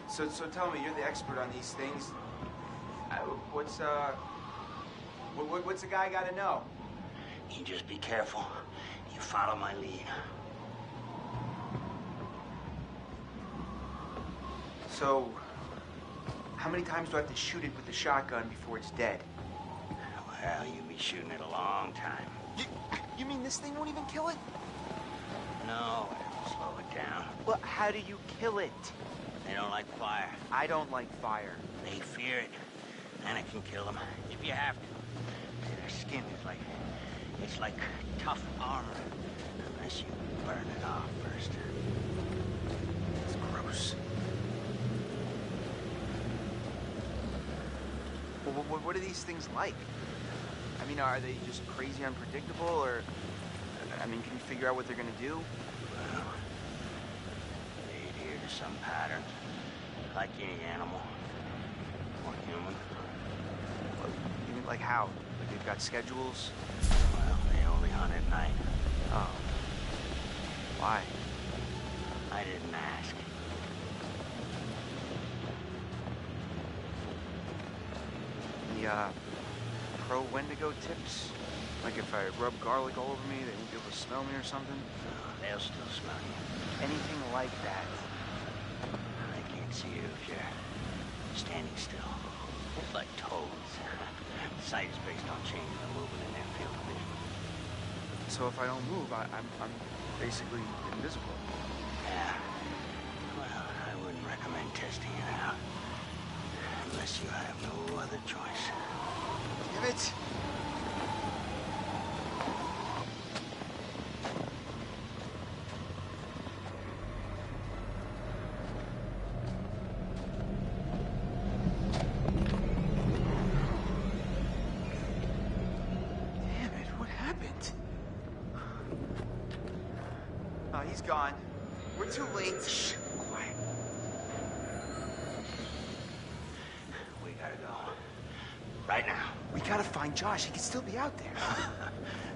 So tell me, you're the expert on these things. What's a guy got to know? You just be careful. You follow my lead. So, how many times do I have to shoot it with the shotgun before it's dead? Well, you'll be shooting it a long time. You mean this thing won't even kill it? No, it'll slow it down. Well, how do you kill it? They don't like fire. I don't like fire. They fear it. And it can kill them if you have to. Their skin is like... it's like tough armor. Unless you burn it off first. It's gross. Well, what are these things like? I mean, are they just crazy unpredictable, or... I mean, can you figure out what they're gonna do? Well, they adhere to some patterns. Like any animal. Or human. You mean, like how? Like they've got schedules? Well, they only hunt at night. Oh. Why? I didn't ask. The, pro Wendigo tips? Like if I rub garlic all over me, they won't be able to smell me or something? They'll still smell you. Anything like that? They can't see you if you're standing still. It's like toads. Sight is based on changing the movement in their field of vision. So if I don't move, I'm basically invisible. Yeah. Well, I wouldn't recommend testing it out. Unless you have no other choice. Damn it! He's gone. We're too late. Shh, quiet. We gotta go. Right now. We gotta find Josh. He could still be out there.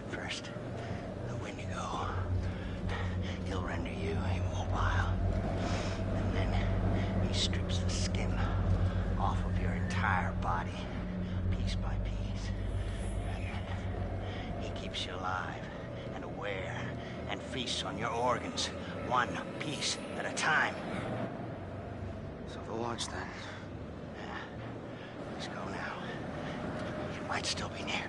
First, the Wendigo. He'll render you immobile. And then he strips the skin off of your entire body, piece by piece. And he keeps you alive and aware and feasts on your organs, one piece at a time. So the launch then. Yeah. Let's go now. You might still be near.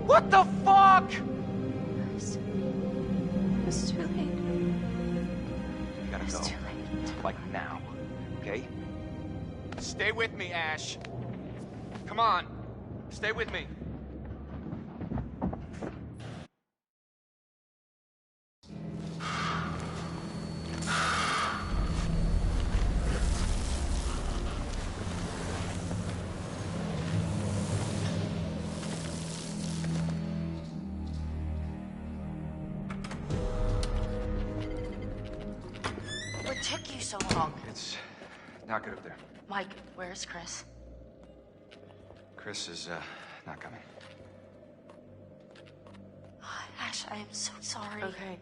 What the fuck? It's too late. You gotta It's go. too late. Like now, okay? Stay with me, Ash. Come on. Stay with me. What took you so long? It's not good up there. Mike, where's Chris? Chris is, not coming. Ash, I am so sorry. Okay.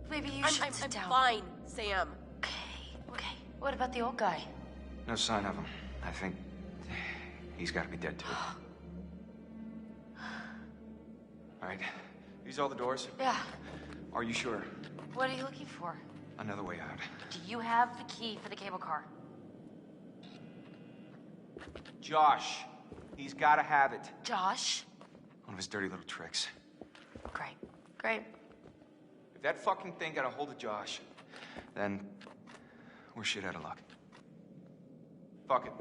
Maybe you should sit I'm down. fine, Sam. Okay. What about the old guy? No sign of him. I think he's gotta be dead too. All right. These all the doors? Yeah. Are you sure? What are you looking for? Another way out. Do you have the key for the cable car? Josh. He's gotta have it. Josh? One of his dirty little tricks. Great. If that fucking thing got a hold of Josh, then we're shit out of luck. Fuck it.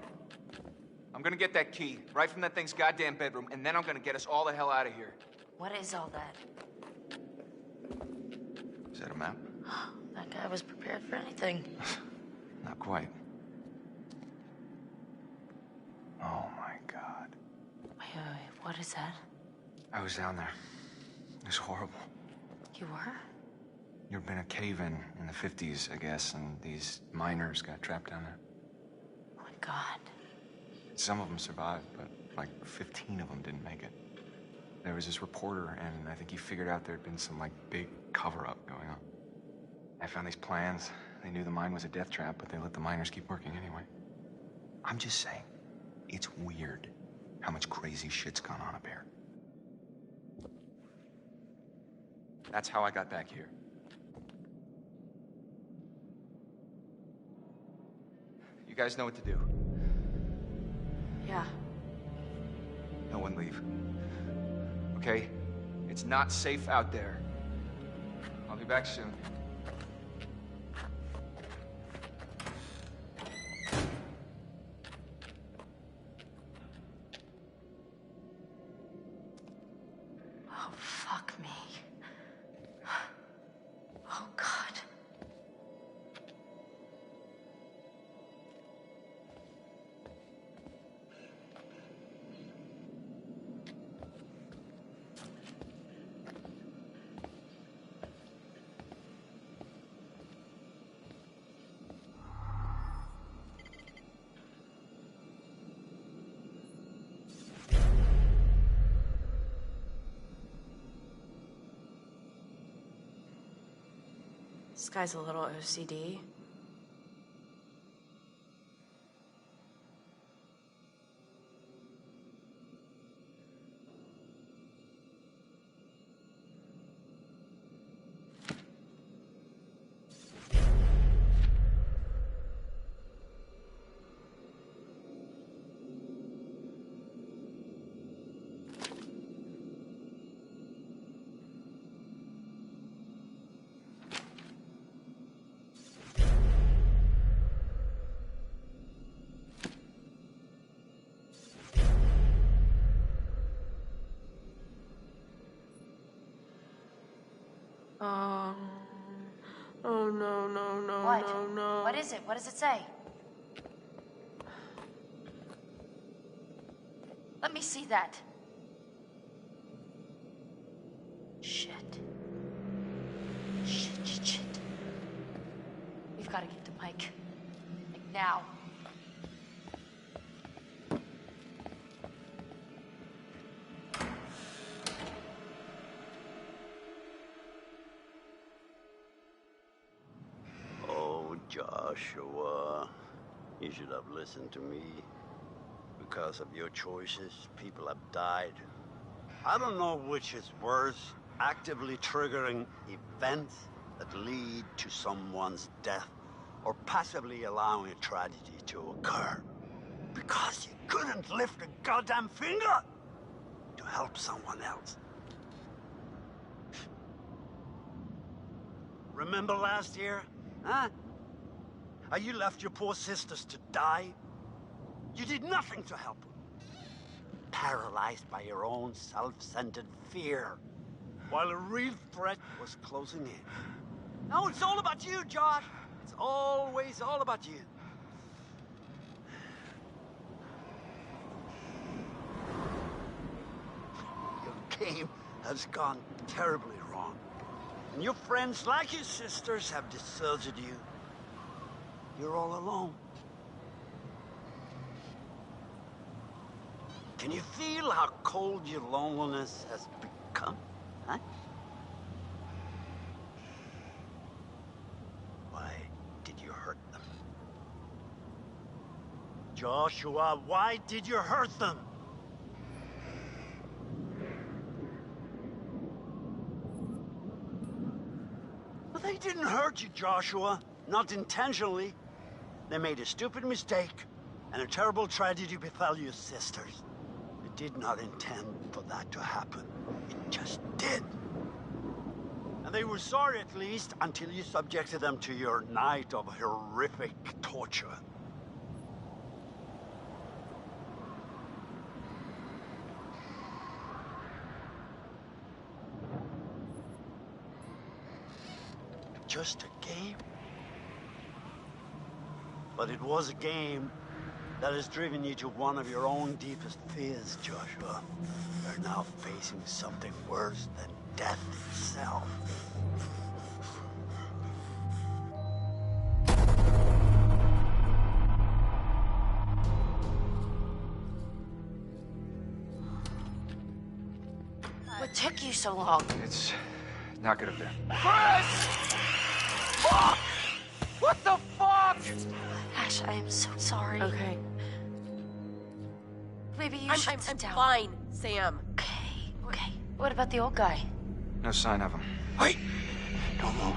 I'm gonna get that key right from that thing's goddamn bedroom, and then I'm gonna get us all the hell out of here. What is all that? Is that a map? That guy was prepared for anything. Not quite. Oh my God. Wait, what is that? I was down there. It was horrible. You were? There'd been a cave-in in the 50s, I guess, and these miners got trapped down there. Oh my God. Some of them survived, but like 15 of them didn't make it. There was this reporter, and I think he figured out there'd been some, like, big cover-up going on. I found these plans. They knew the mine was a death trap, but they let the miners keep working anyway. I'm just saying, it's weird how much crazy shit's gone on up here. That's how I got back here. You guys know what to do. Yeah. No one leave. Okay? It's not safe out there. I'll be back soon. Oh, fuck me. Oh, God. This guy's a little OCD. Oh no, What? no. What is it? What does it say? Let me see that. Shit. Shit. We've got to get to Mike. Like now. Joshua, you should have listened to me. Because of your choices, people have died. I don't know which is worse, actively triggering events that lead to someone's death, or passively allowing a tragedy to occur. Because you couldn't lift a goddamn finger! help someone else. Remember last year? Huh? How you left your poor sisters to die? You did nothing to help them. Paralyzed by your own self-centered fear, while a real threat was closing in. Now it's all about you, Josh. It's always all about you. Your game has gone terribly wrong. And your friends, like your sisters, have deserted you. You're all alone. Can you feel how cold your loneliness has become? Huh? Why did you hurt them? Joshua, why did you hurt them? Well, they didn't hurt you, Joshua. Not intentionally. They made a stupid mistake, and a terrible tragedy befell your sisters. They did not intend for that to happen. It just did. And they were sorry, at least, until you subjected them to your night of horrific torture. Just a game? But it was a game that has driven you to one of your own deepest fears, Joshua. You're now facing something worse than death itself. What took you so long? It's not good up there. Chris! Fuck! What the fuck? Ash, I am so sorry. Okay. Maybe you I'm should sit down. fine, Sam. Okay, okay. What about the old guy? No sign of him. Wait! Don't move.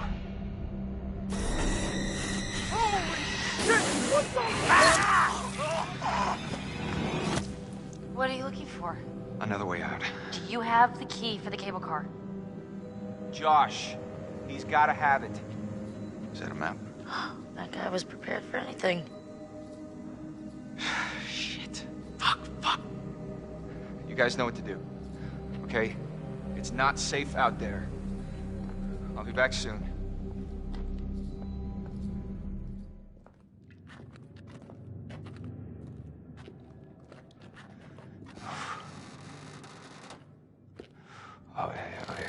What are you looking for? Another way out. Do you have the key for the cable car? Josh, he's gotta have it. Is that a map? That guy was prepared for anything. Shit. Fuck. You guys know what to do, okay? It's not safe out there. I'll be back soon. Oh, yeah, okay.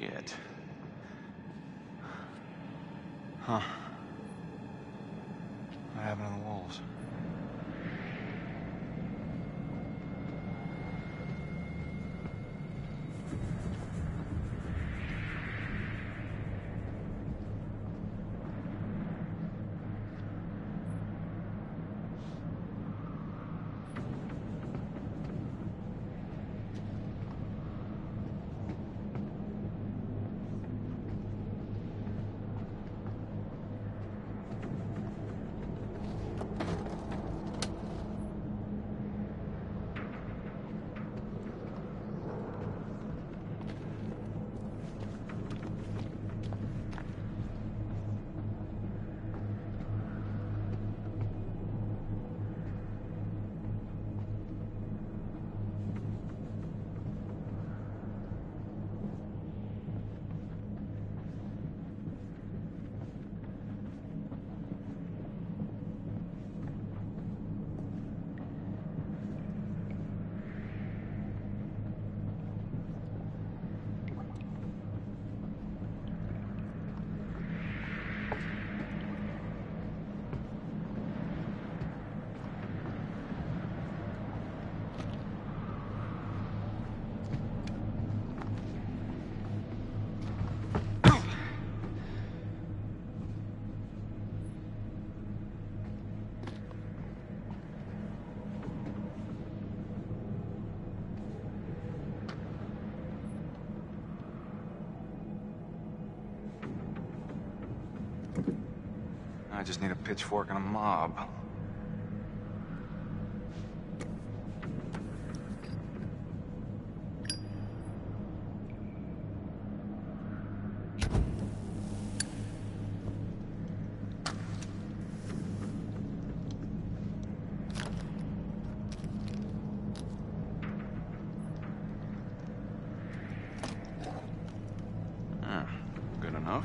Shit. Huh. What happened to the wolves? I just need a pitchfork and a mob. Good enough.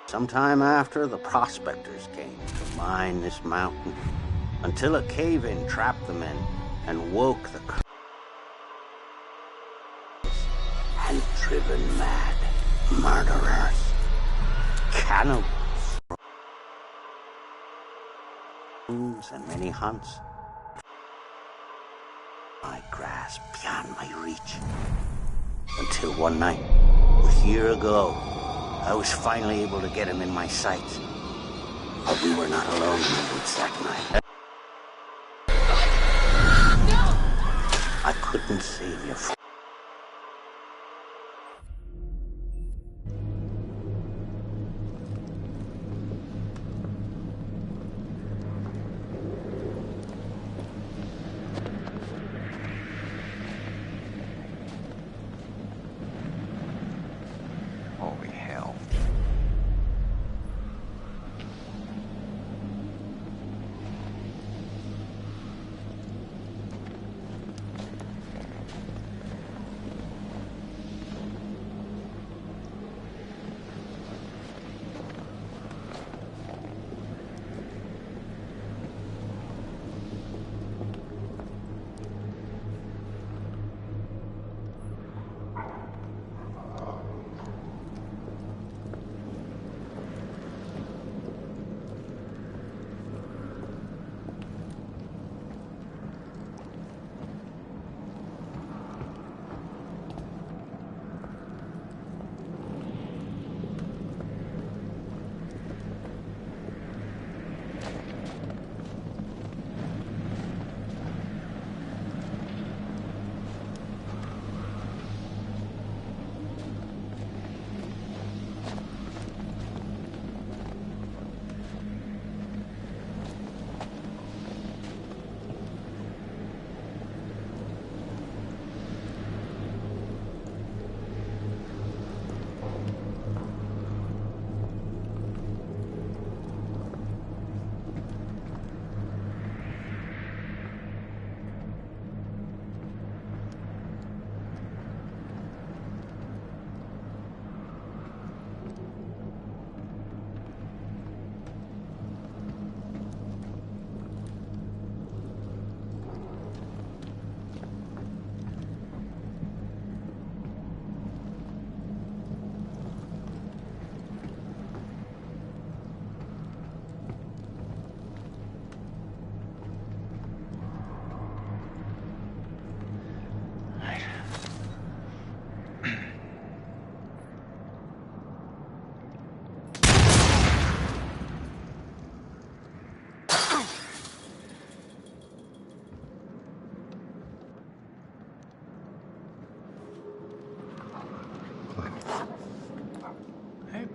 Sometime after, the prospectors came to mine this mountain, until a cave-in trapped them in and woke the and driven mad murderers, cannibals, and many hunts. My grasp beyond my reach. Until one night, a year ago, I was finally able to get him in my sights. But we were not alone in the woods that night. No! I couldn't save you.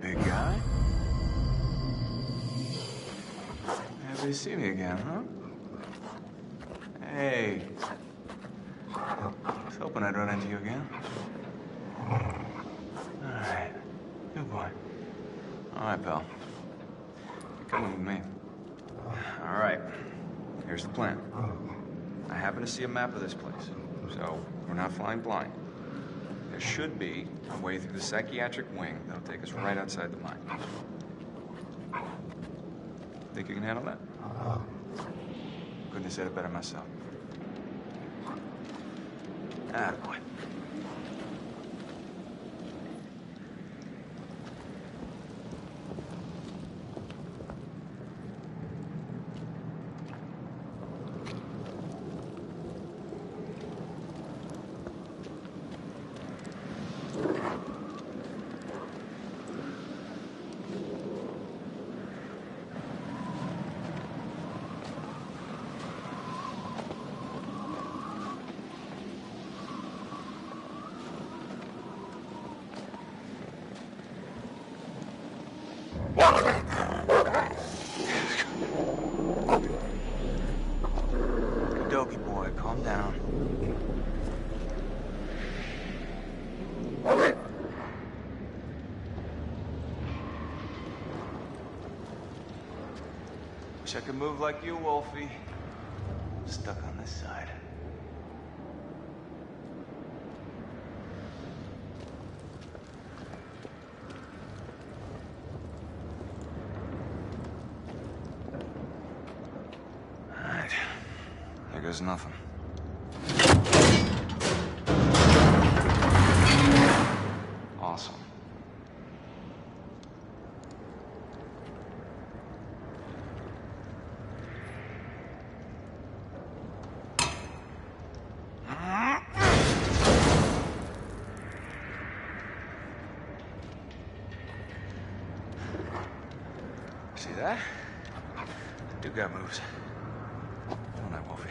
big guy. Happy to see me again, huh? Hey. I was hoping I'd run into you again. All right. Good boy. All right, pal. You're coming with me. All right. Here's the plan. I happen to see a map of this place, so we're not flying blind. There should be a way through the psychiatric wing that'll take us right outside the mine. Think you can handle that? Couldn't have said it better myself. Attaboy. Dopey boy, calm down. Wish I could move like you, Wolfie. Stuck on this side. There goes nothing. Awesome. See that? You got moves. Don't I, Wolfie?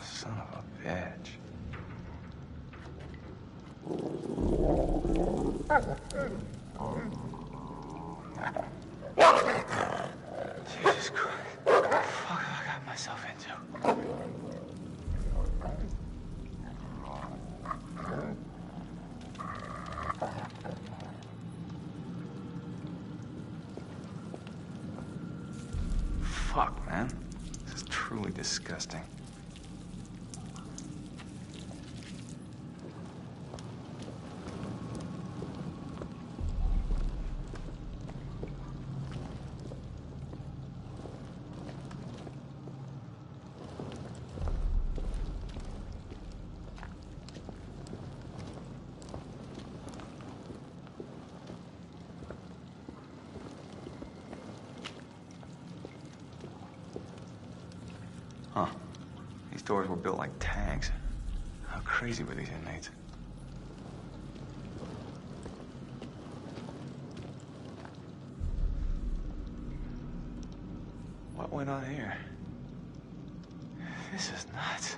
Son of a bitch. Jesus Christ. What the fuck have I got myself into? Fuck, man. This is truly disgusting. Huh. These doors were built like tanks. How crazy were these inmates? What went on here? This is nuts.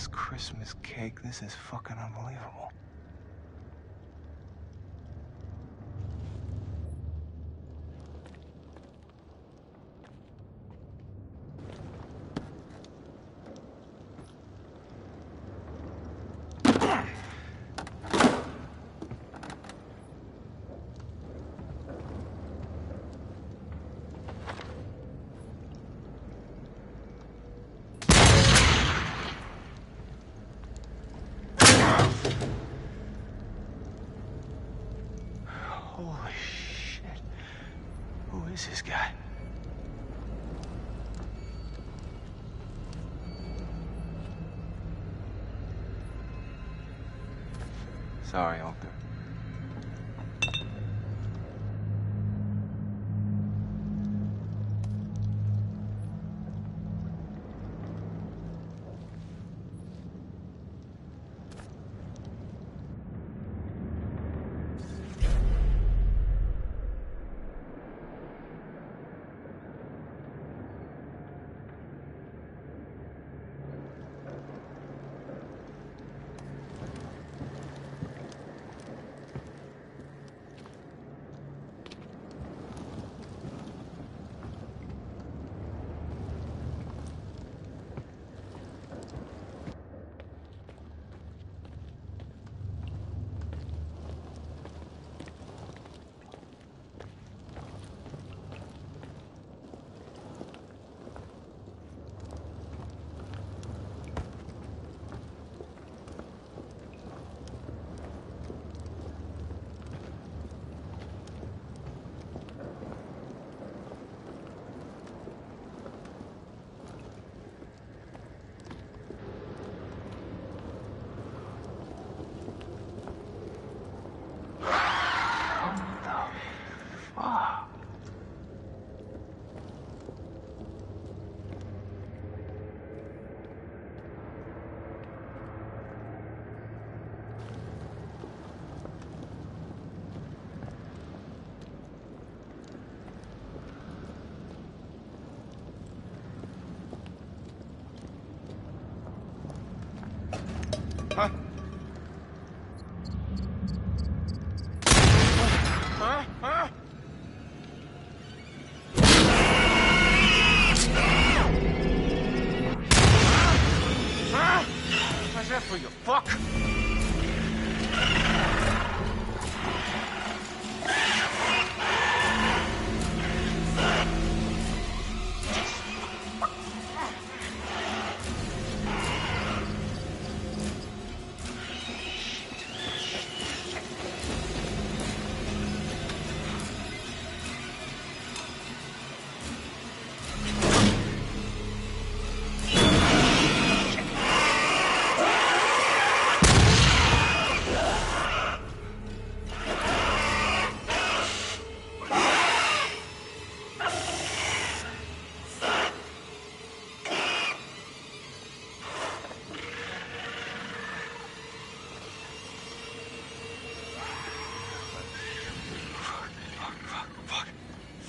Christmas cake. This is fucking unbelievable. Holy shit. Who is this guy? Sorry, Alter. Huh? Huh? Huh? Huh? What's that for, you fuck?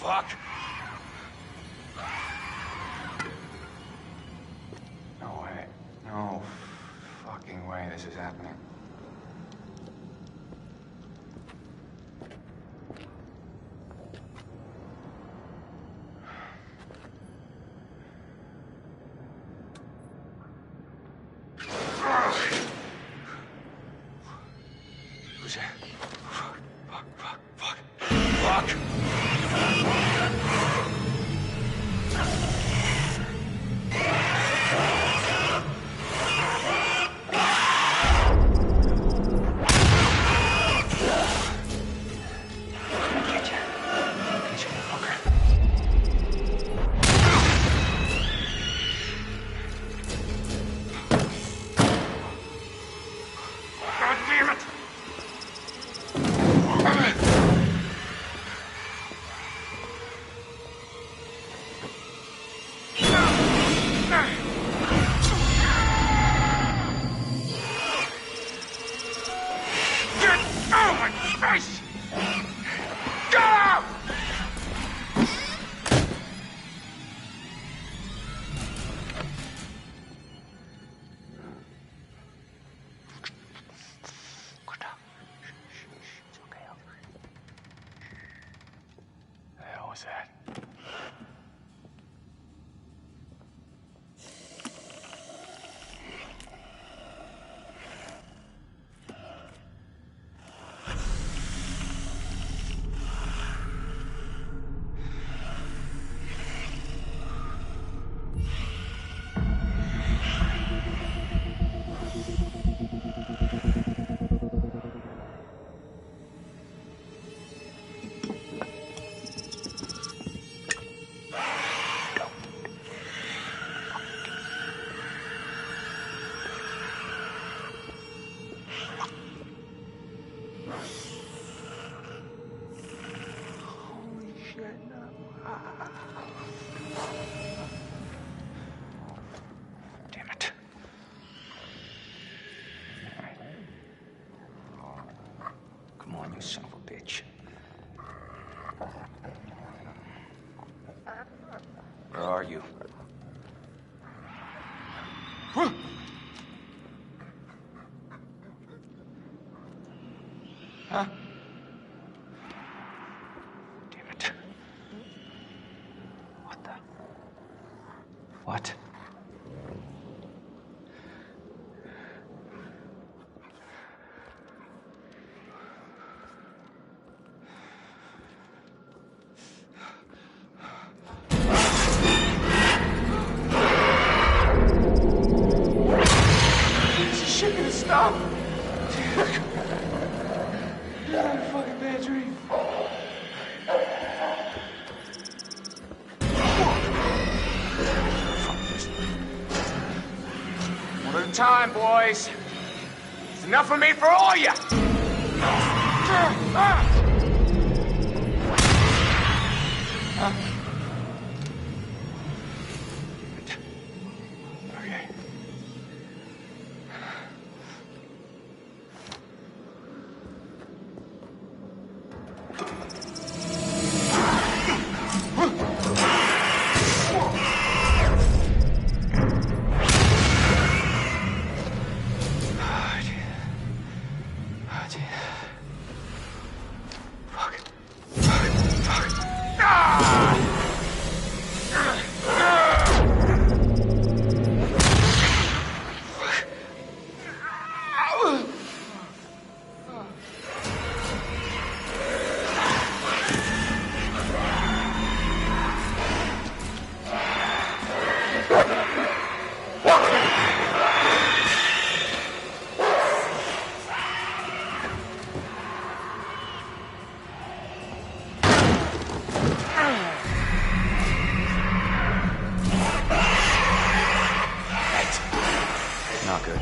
Fuck! No way. No fucking way this is happening. Who's that? Fuck, fuck, fuck, fuck, fuck! Holy shit, no. Damn it. Come on, you son of a bitch. Where are you? Huh? Damn it. What the? What? Is this shit gonna stop? This is a fucking bad dream. Fuck this. One at a time, boys. It's enough for me for all you. Okay. Not good.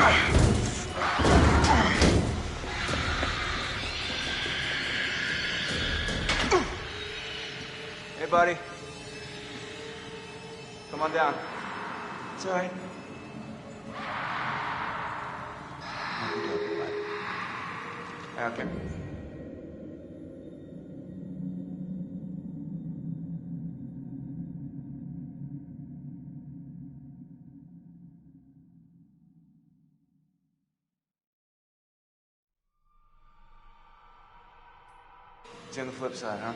Hey, buddy. Come on down. It's all right. Okay. It's on the flip side, huh?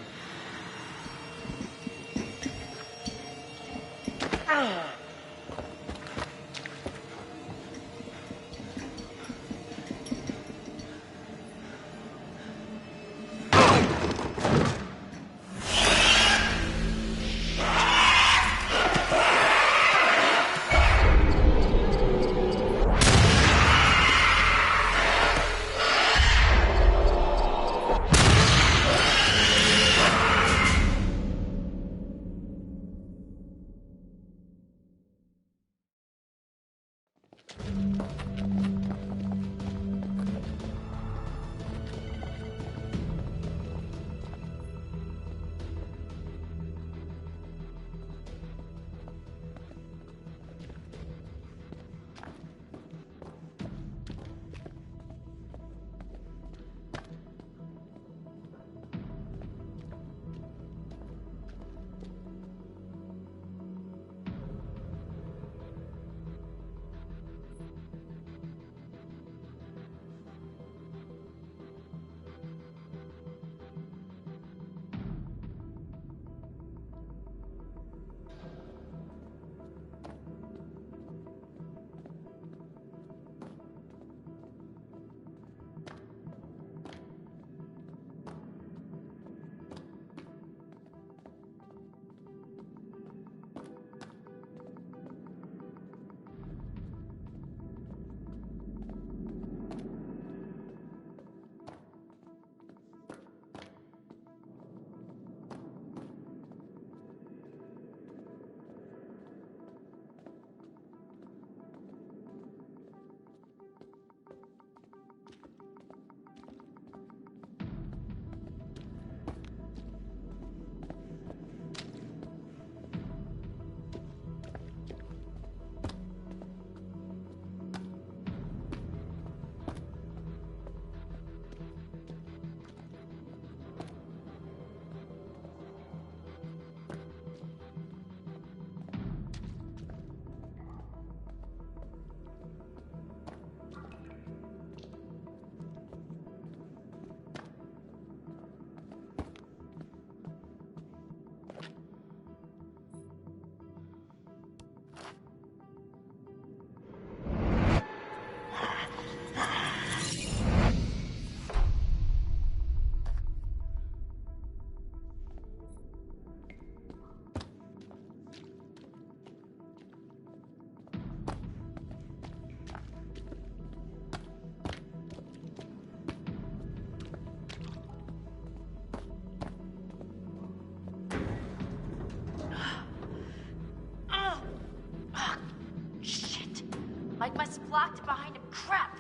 Mike must have blocked it behind him. Crap!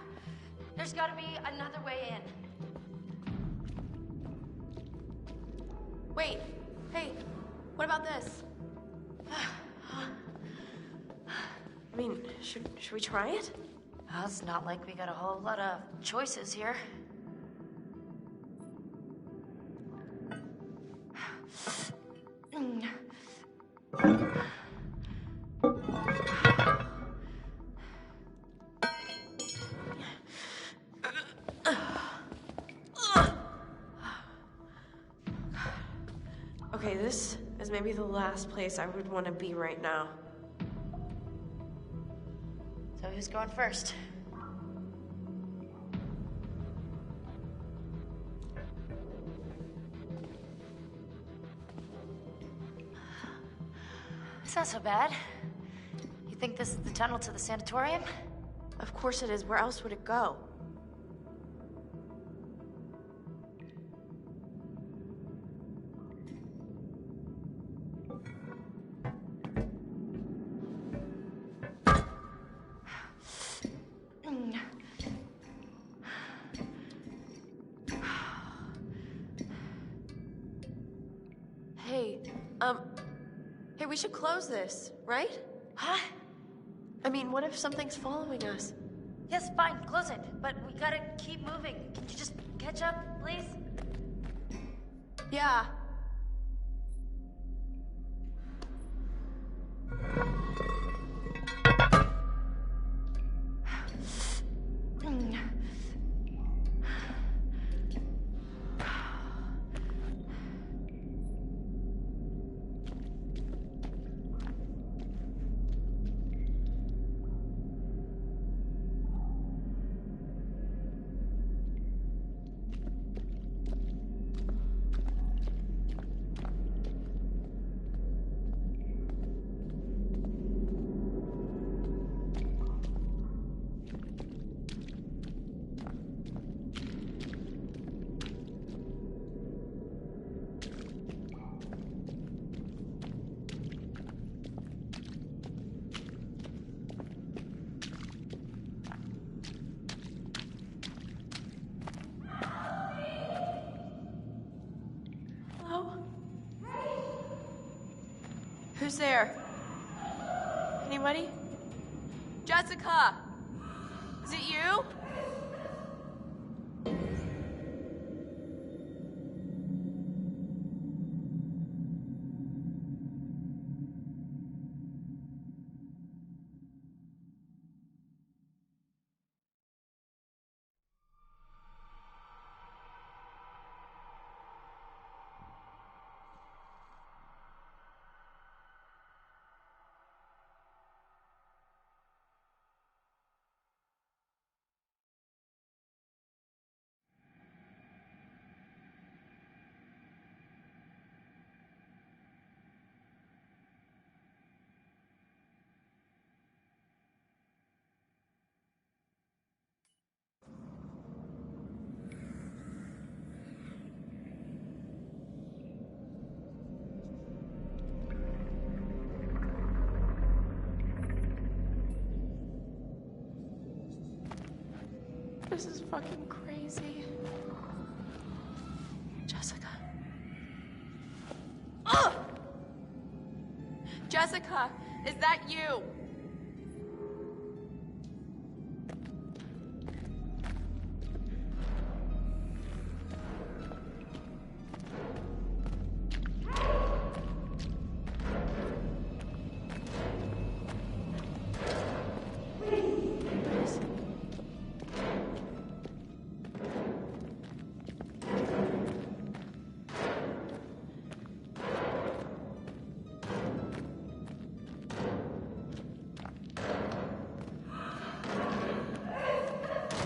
There's gotta be another way in. Wait. Hey, what about this? I mean, should we try it? Well, it's not like we got a whole lot of choices here. Okay, this is maybe the last place I would want to be right now. So who's going first? It's not so bad. You think this is the tunnel to the sanatorium? Of course it is. Where else would it go? we should close this, right? Huh? I mean, what if something's following us? Yes, fine, close it. But we gotta keep moving. Can you just catch up, please? Yeah. Who's there? Anybody? Jessica! Is it you? This is fucking crazy. Jessica. Ugh! Jessica, is that you?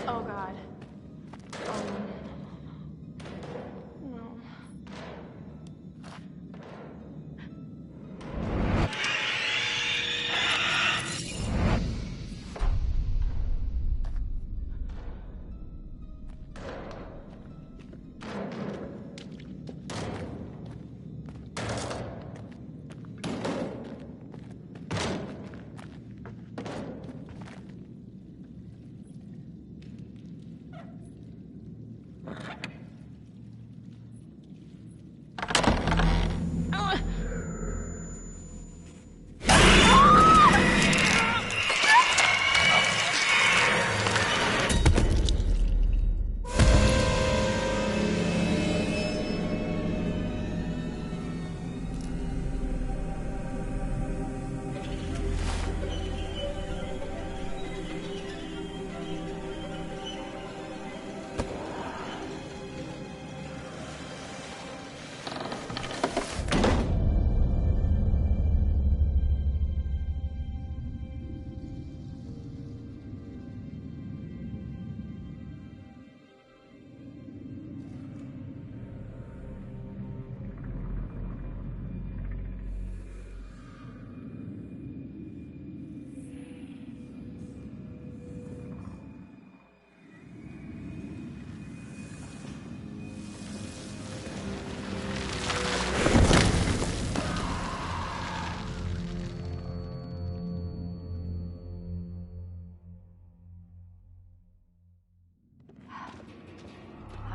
Oh God. Oh no.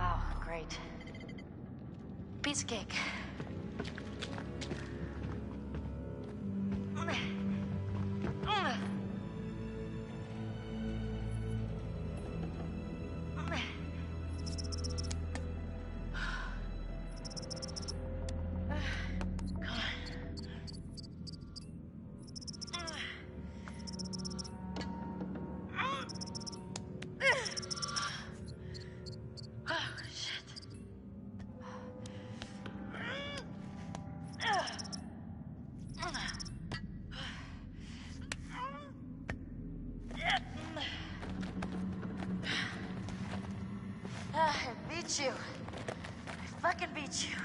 Wow, great. Piece of cake. beat you. I fucking beat you.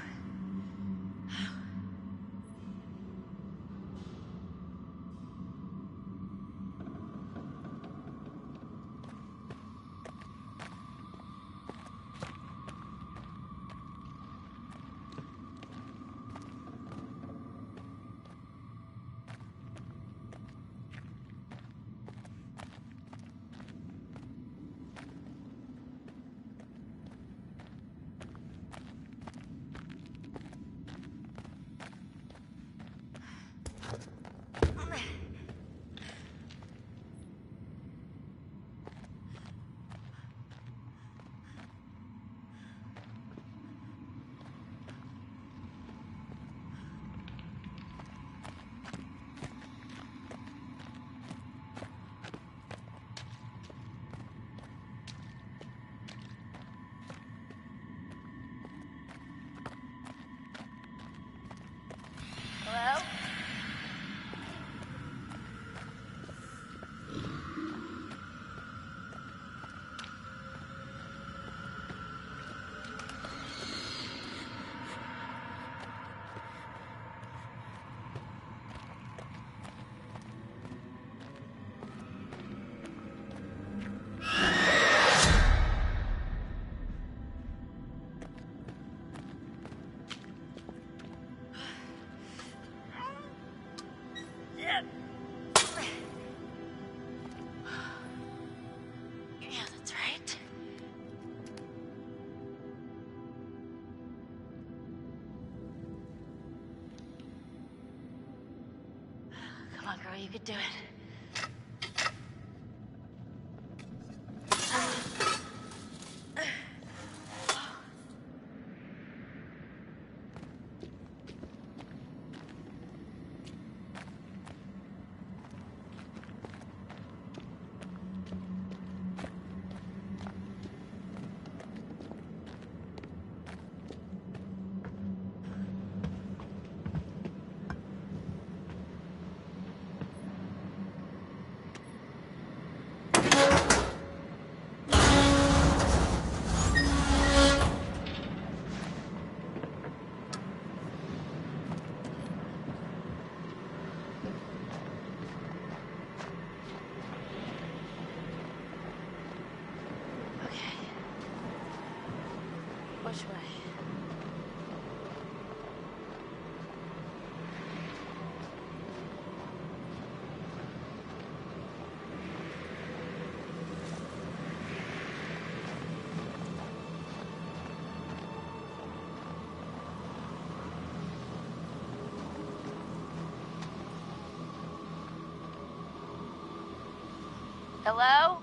Hello? Yeah, that's right. Come on, girl, you could do it. Okay. Which way? Hello?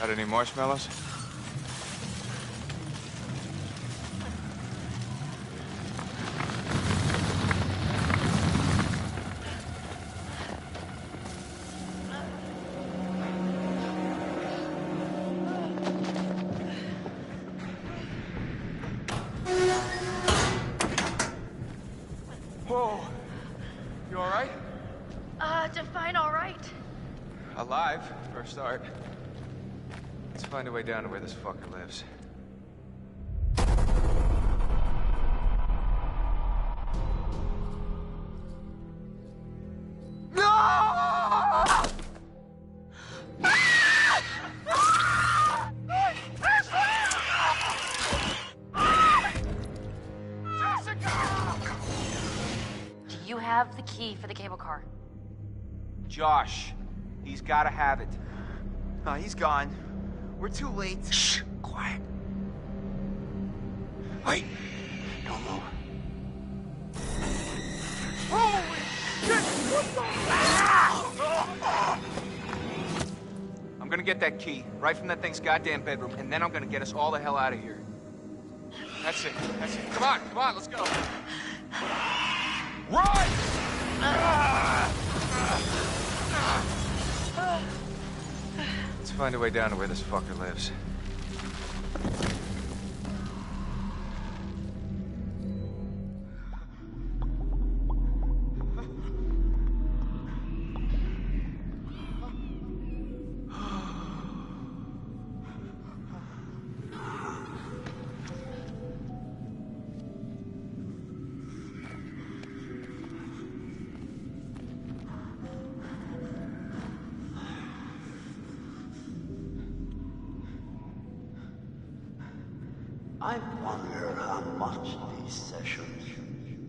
Got any marshmallows? Whoa. You all right? Define all right. Alive, for a start. Let's find a way down to where this fucker lives. Do you have the key for the cable car? Josh, he's gotta have it. No, he's gone. We're too late. Shh, quiet. Wait, don't move. Holy shit! I'm gonna get that key right from that thing's goddamn bedroom, and then I'm gonna get us all the hell out of here. That's it. That's it. Come on, let's go. Run! Let's find a way down to where this fucker lives. I wonder how much these sessions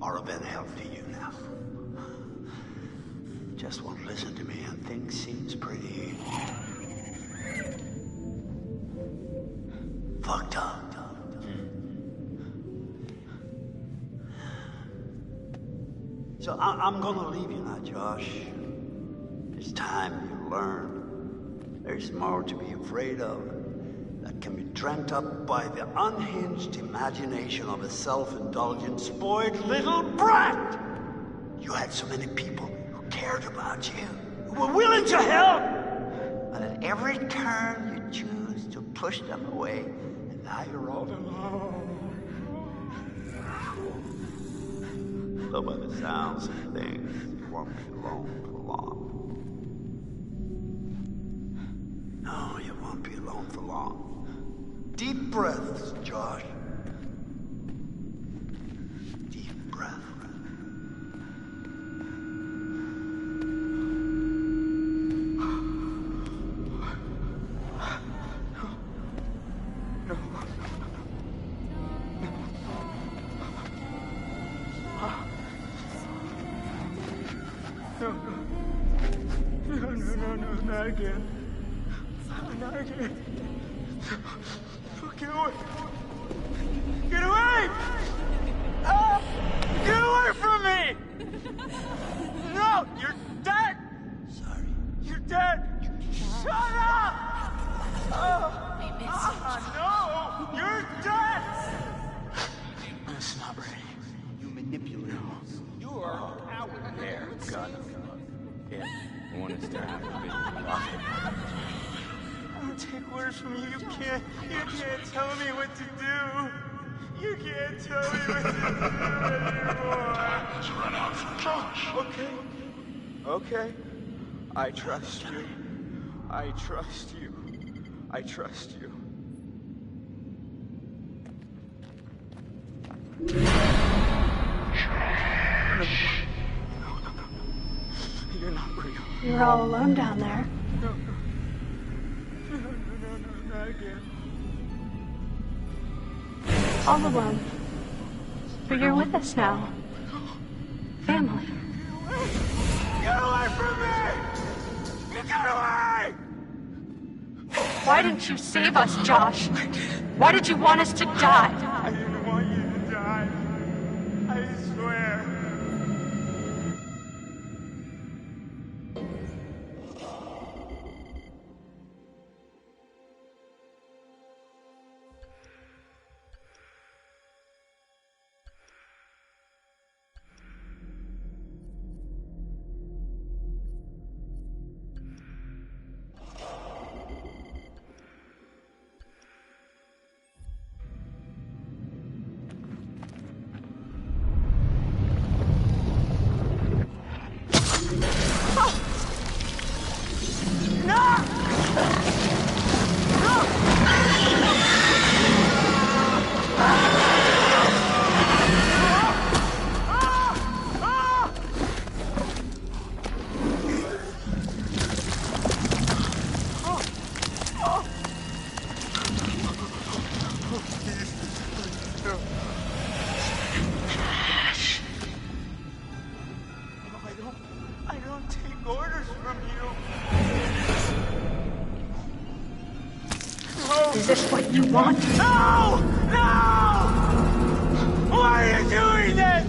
are of any help to you now. Just won't listen to me and things seems pretty fucked up. So I'm gonna leave you now, Josh. It's time you learn. There's more to be afraid of that can be dreamt up by the unhinged imagination of a self-indulgent, spoiled little brat. You had so many people who cared about you, who were willing to help. But at every turn, you choose to push them away, and now you're all alone. So by the sounds of things, you won't be alone for long. No, you won't be alone for long. Deep breaths, Josh. Deep breath. No, not again. Not again. Get away! Get away! Oh! Get away from me! No! You're dead! Sorry. You're dead! Shut up! Oh! We miss you. No! You're dead! It's not ready. You manipulate. You are out there. God. Yeah. I want to start out a bit. I don't take orders from you. You can't tell me what to do. You can't tell me what to do anymore. Has run out for Josh. Okay. I trust you. I trust you. I trust you. No. You're not real. You were all alone down there. No, not again. All alone. But you're with us now. Family. Get away from me! Get away! Why didn't you save us, Josh? Why did you want us to die? I didn't want you to die. I swear. Is this what you want? No! No! Why are you doing this?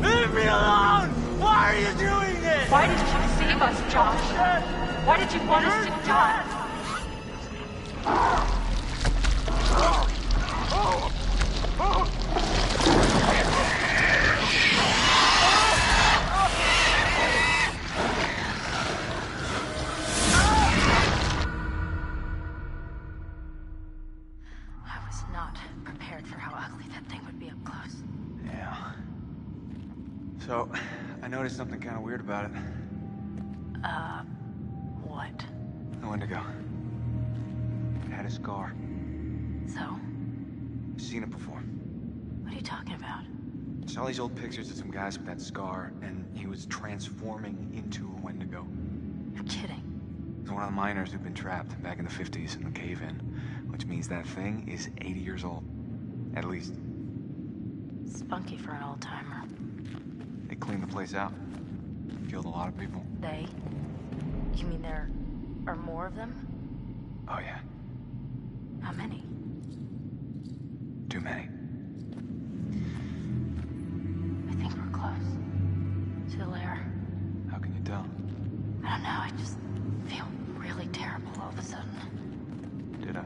Leave me alone! Why are you doing this? Why did you save us, Josh? Why did you want us to die? I was not prepared for how ugly that thing would be up close. Yeah. So, I noticed something kind of weird about it. What? The Wendigo. It had a scar. So? Seen it before. What are you talking about? Saw these old pictures of some guys with that scar, and he was transforming into a Wendigo. You're kidding. He's one of the miners who'd been trapped back in the 50s in the cave-in, which means that thing is 80 years old. At least. Spunky for an old-timer. They cleaned the place out. Killed a lot of people. They? You mean there are more of them? Oh, yeah. How many? Too many. I think we're close. To the lair. How can you tell? I don't know, I just feel really terrible all of a sudden. Did I?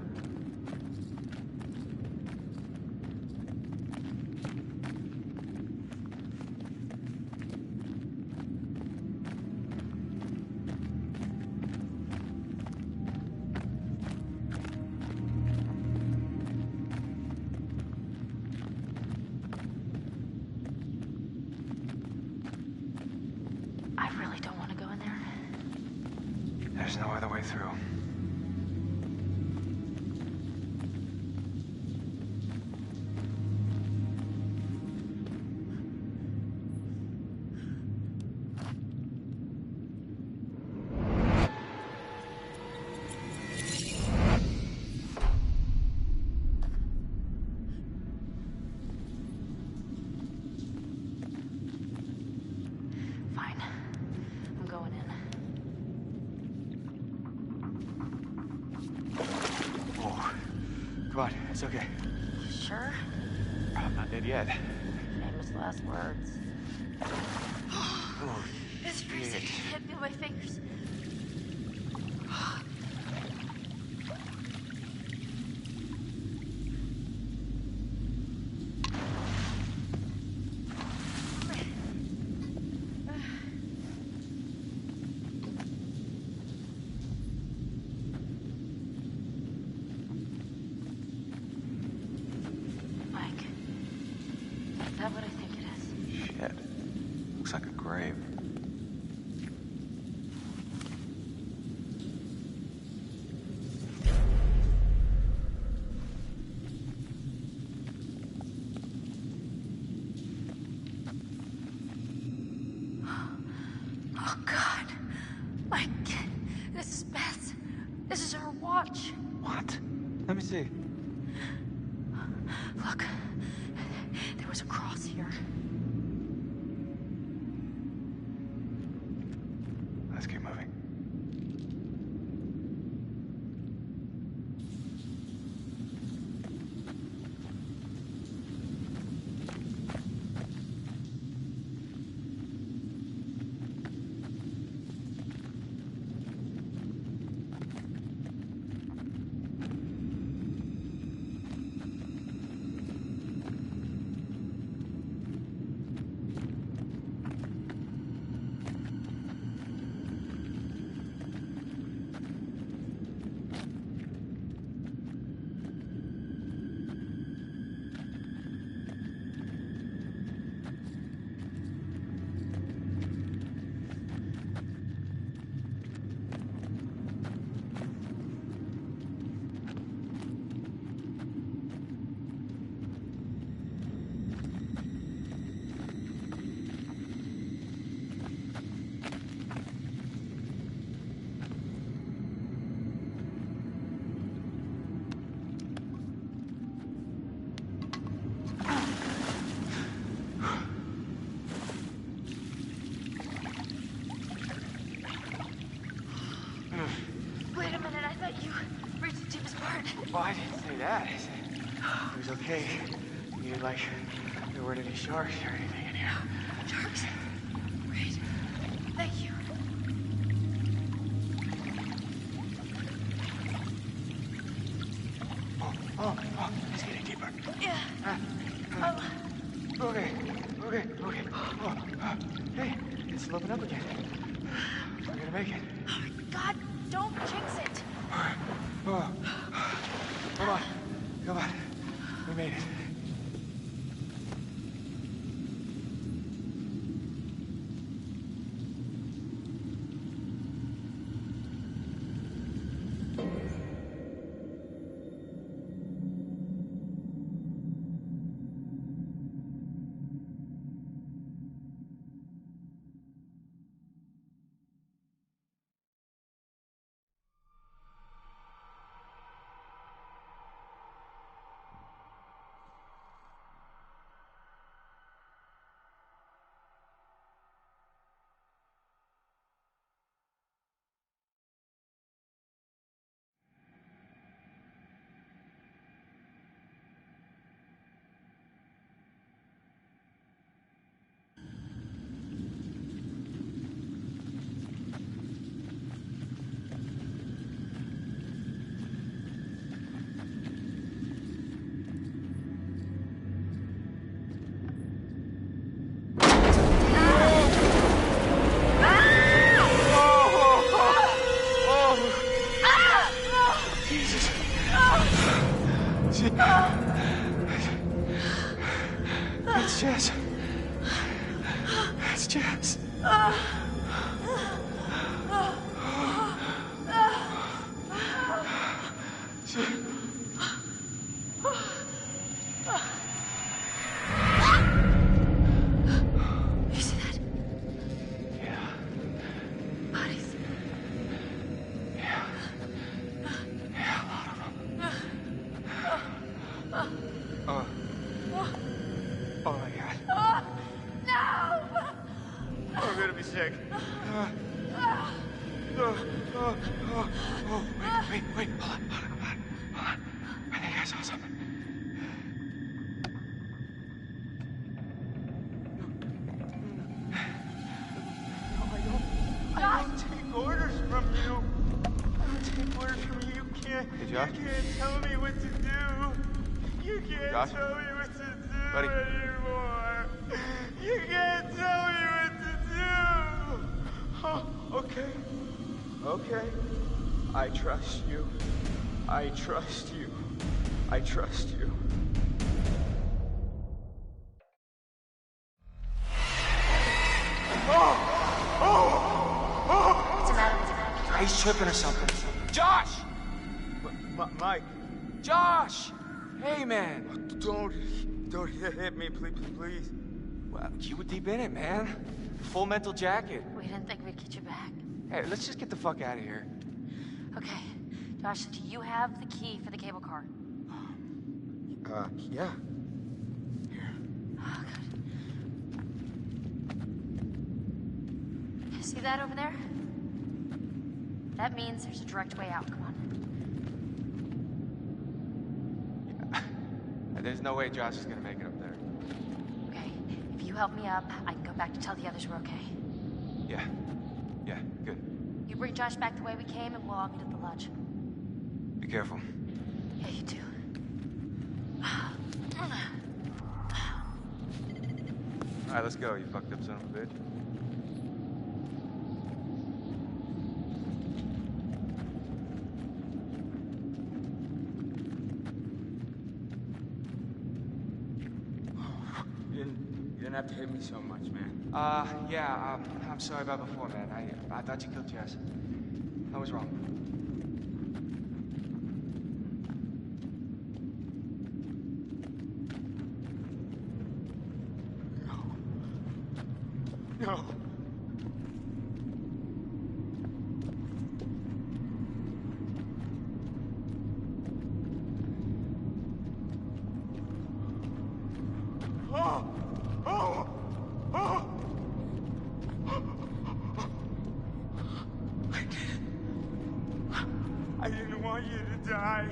I really don't want to go in there. There's no other way through. Fine. I'm going in. Oh, come on, it's okay. You sure? I'm not dead yet. Famous last words. Oh, It's freezing. I can't feel my fingers. Mike, is that what I think it is? shit. Looks like a grave. Oh, God. Mike, this is Beth's. This is her watch. What? Let me see. Look, there was a cross here. Let's keep moving. Well, I didn't say that. I said it was okay. You needed, like, there weren't any sharks or anything in here. Sharks? Great. Thank you. Oh, it's getting deeper. Yeah. Okay. Oh, hey, it's open up again. We're gonna make it. Oh my God, don't jinx it. Oh. Come on. We made it. It's Jess. It's Jess. You see that? Yeah. Bodies. Yeah, a lot of them. Oh my God. No! I'm gonna be sick. Wait, hold on. I think I saw something. I don't take orders from you. I don't take orders from you. Hey, Josh? You can't tell me what to do. You can't Josh? tell me what to do Buddy? anymore. You can't tell me what to do. Oh, okay. I trust you. I trust you. I trust you. What's the matter with him? He's tripping or something. Josh! Mike, Josh! Hey, man. don't hit me, please. Well, you were deep in it, man. Full mental jacket. We didn't think we'd get you back. Hey, let's just get the fuck out of here. Okay. Josh, do you have the key for the cable car? Yeah. Oh, good. You see that over there? That means there's a direct way out. Come on. There's no way Josh is gonna make it up there. Okay. If you help me up, I can go back to tell the others we're okay. Yeah, good. You bring Josh back the way we came, and we'll all meet at the lodge. Be careful. Yeah, you too. All right, let's go, you fucked up son of a bitch. You didn't have to hit me so much, man. I'm sorry about before, man. I thought you killed Jess. I was wrong. No. I didn't want you to die.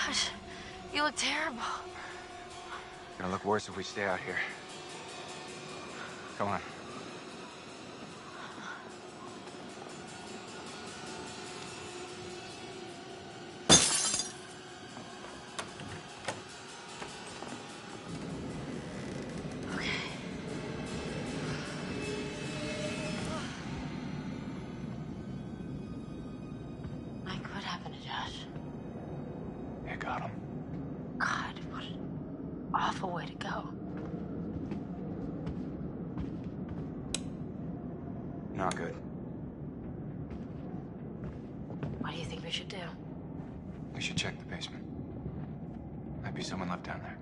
Josh, you look terrible. It's gonna look worse if we stay out here. Come on. Awful way to go. Not good. What do you think we should do? We should check the basement. Might be someone left down there.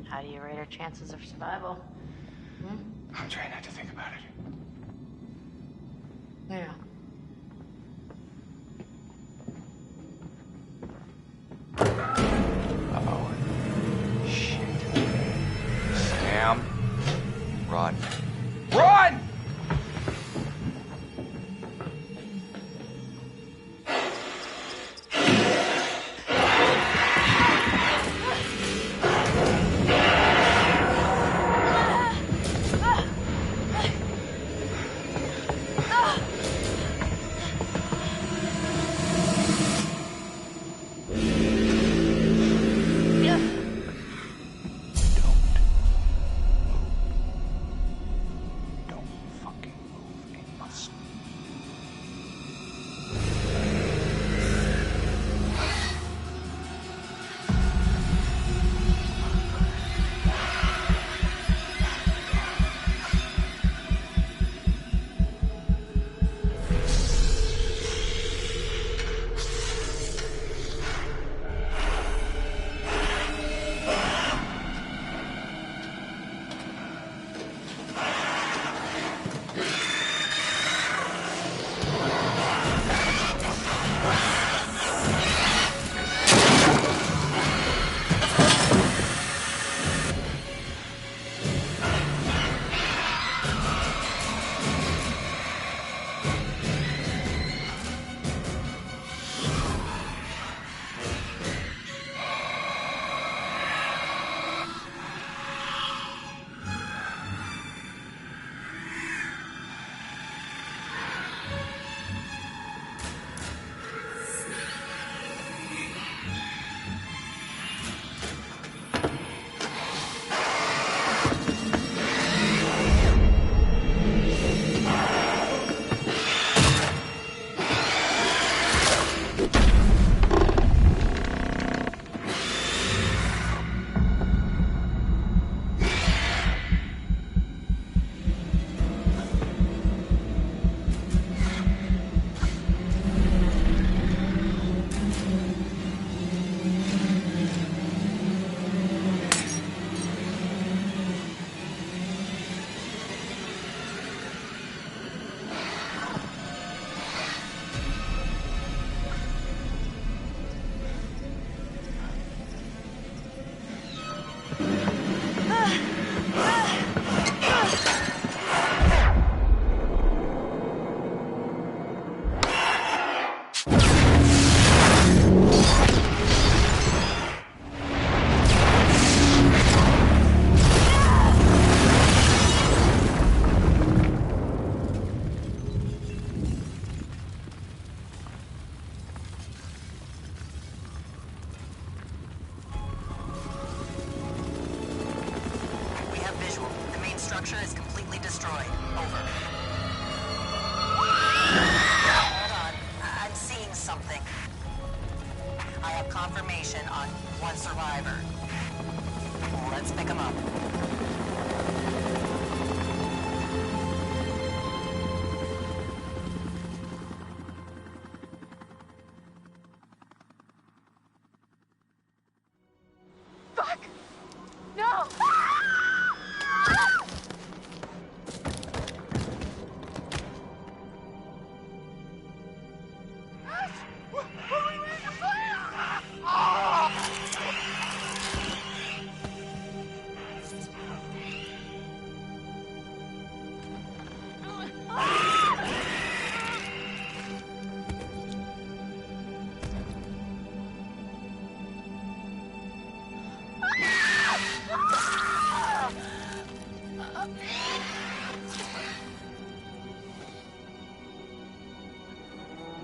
How do you rate our chances of survival? I'm trying not to think about it. Yeah. Uh-oh. Shit. Sam. Run. Run!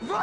No!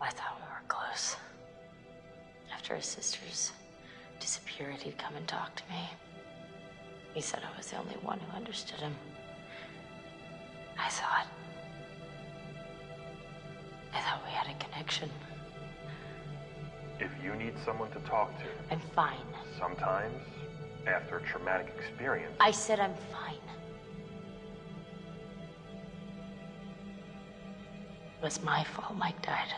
I thought we were close. After his sisters disappeared, he'd come and talk to me. He said I was the only one who understood him. I thought we had a connection. If you need someone to talk to, I'm fine. sometimes, after a traumatic experience, I said I'm fine. It was my fault Mike died.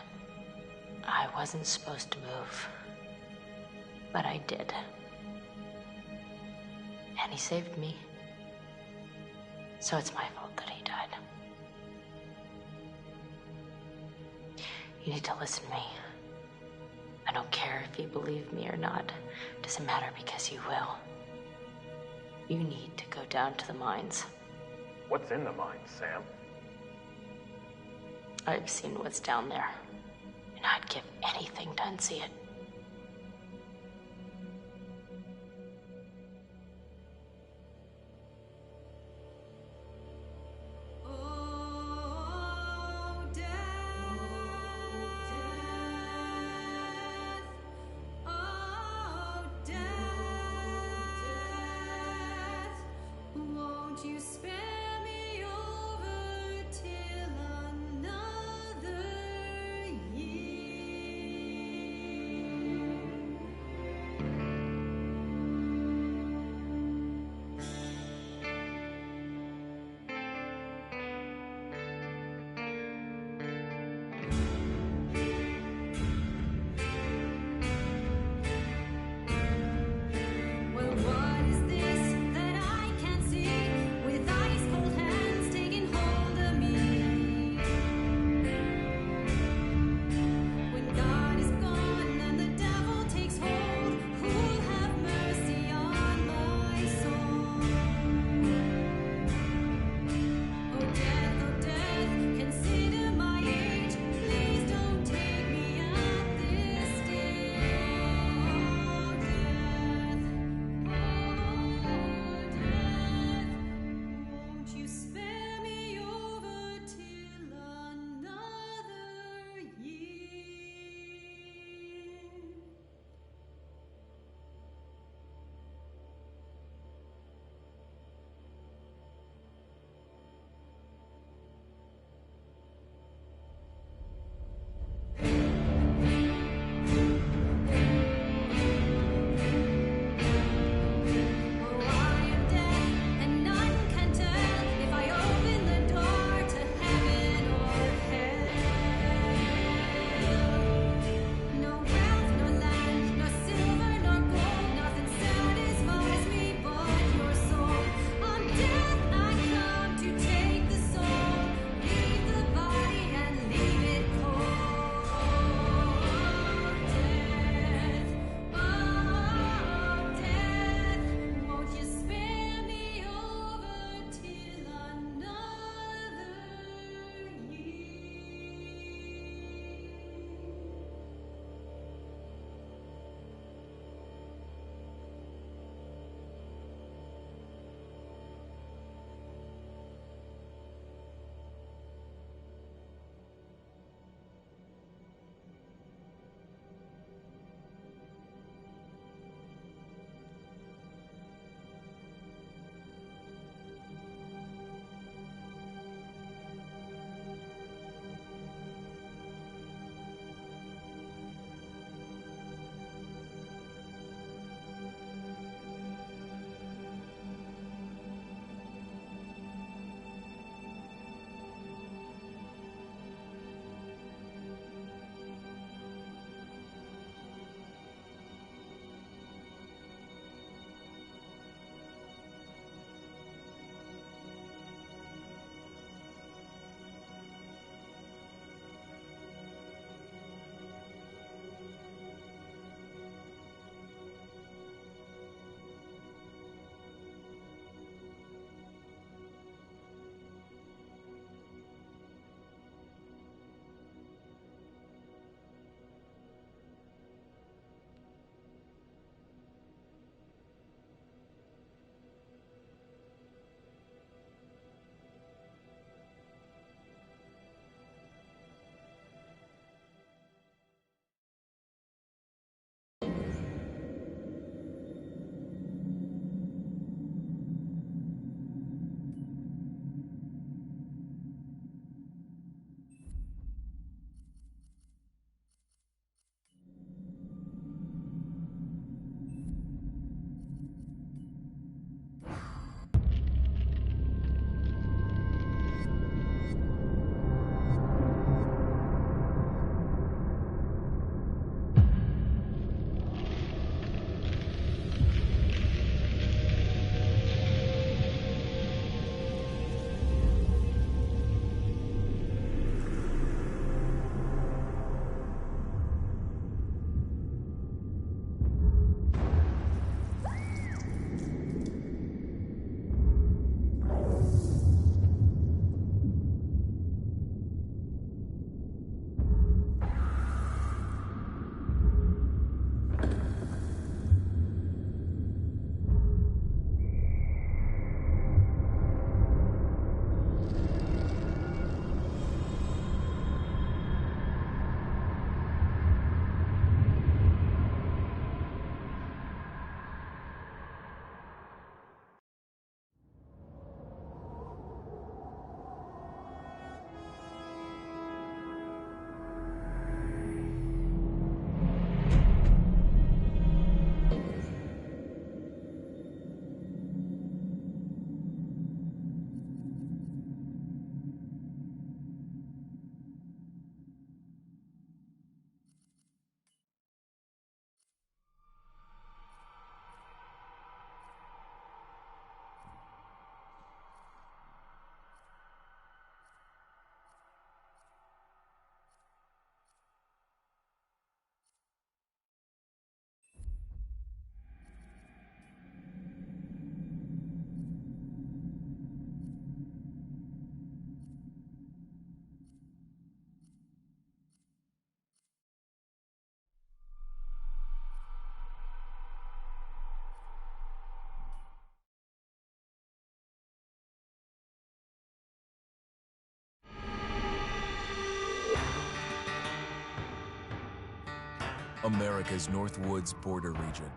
I wasn't supposed to move. But I did. And he saved me. So it's my fault that he died. You need to listen to me. I don't care if you believe me or not. Doesn't matter because you will. You need to go down to the mines. what's in the mine, Sam? I've seen what's down there. And I'd give anything to unsee it. America's North Woods border region.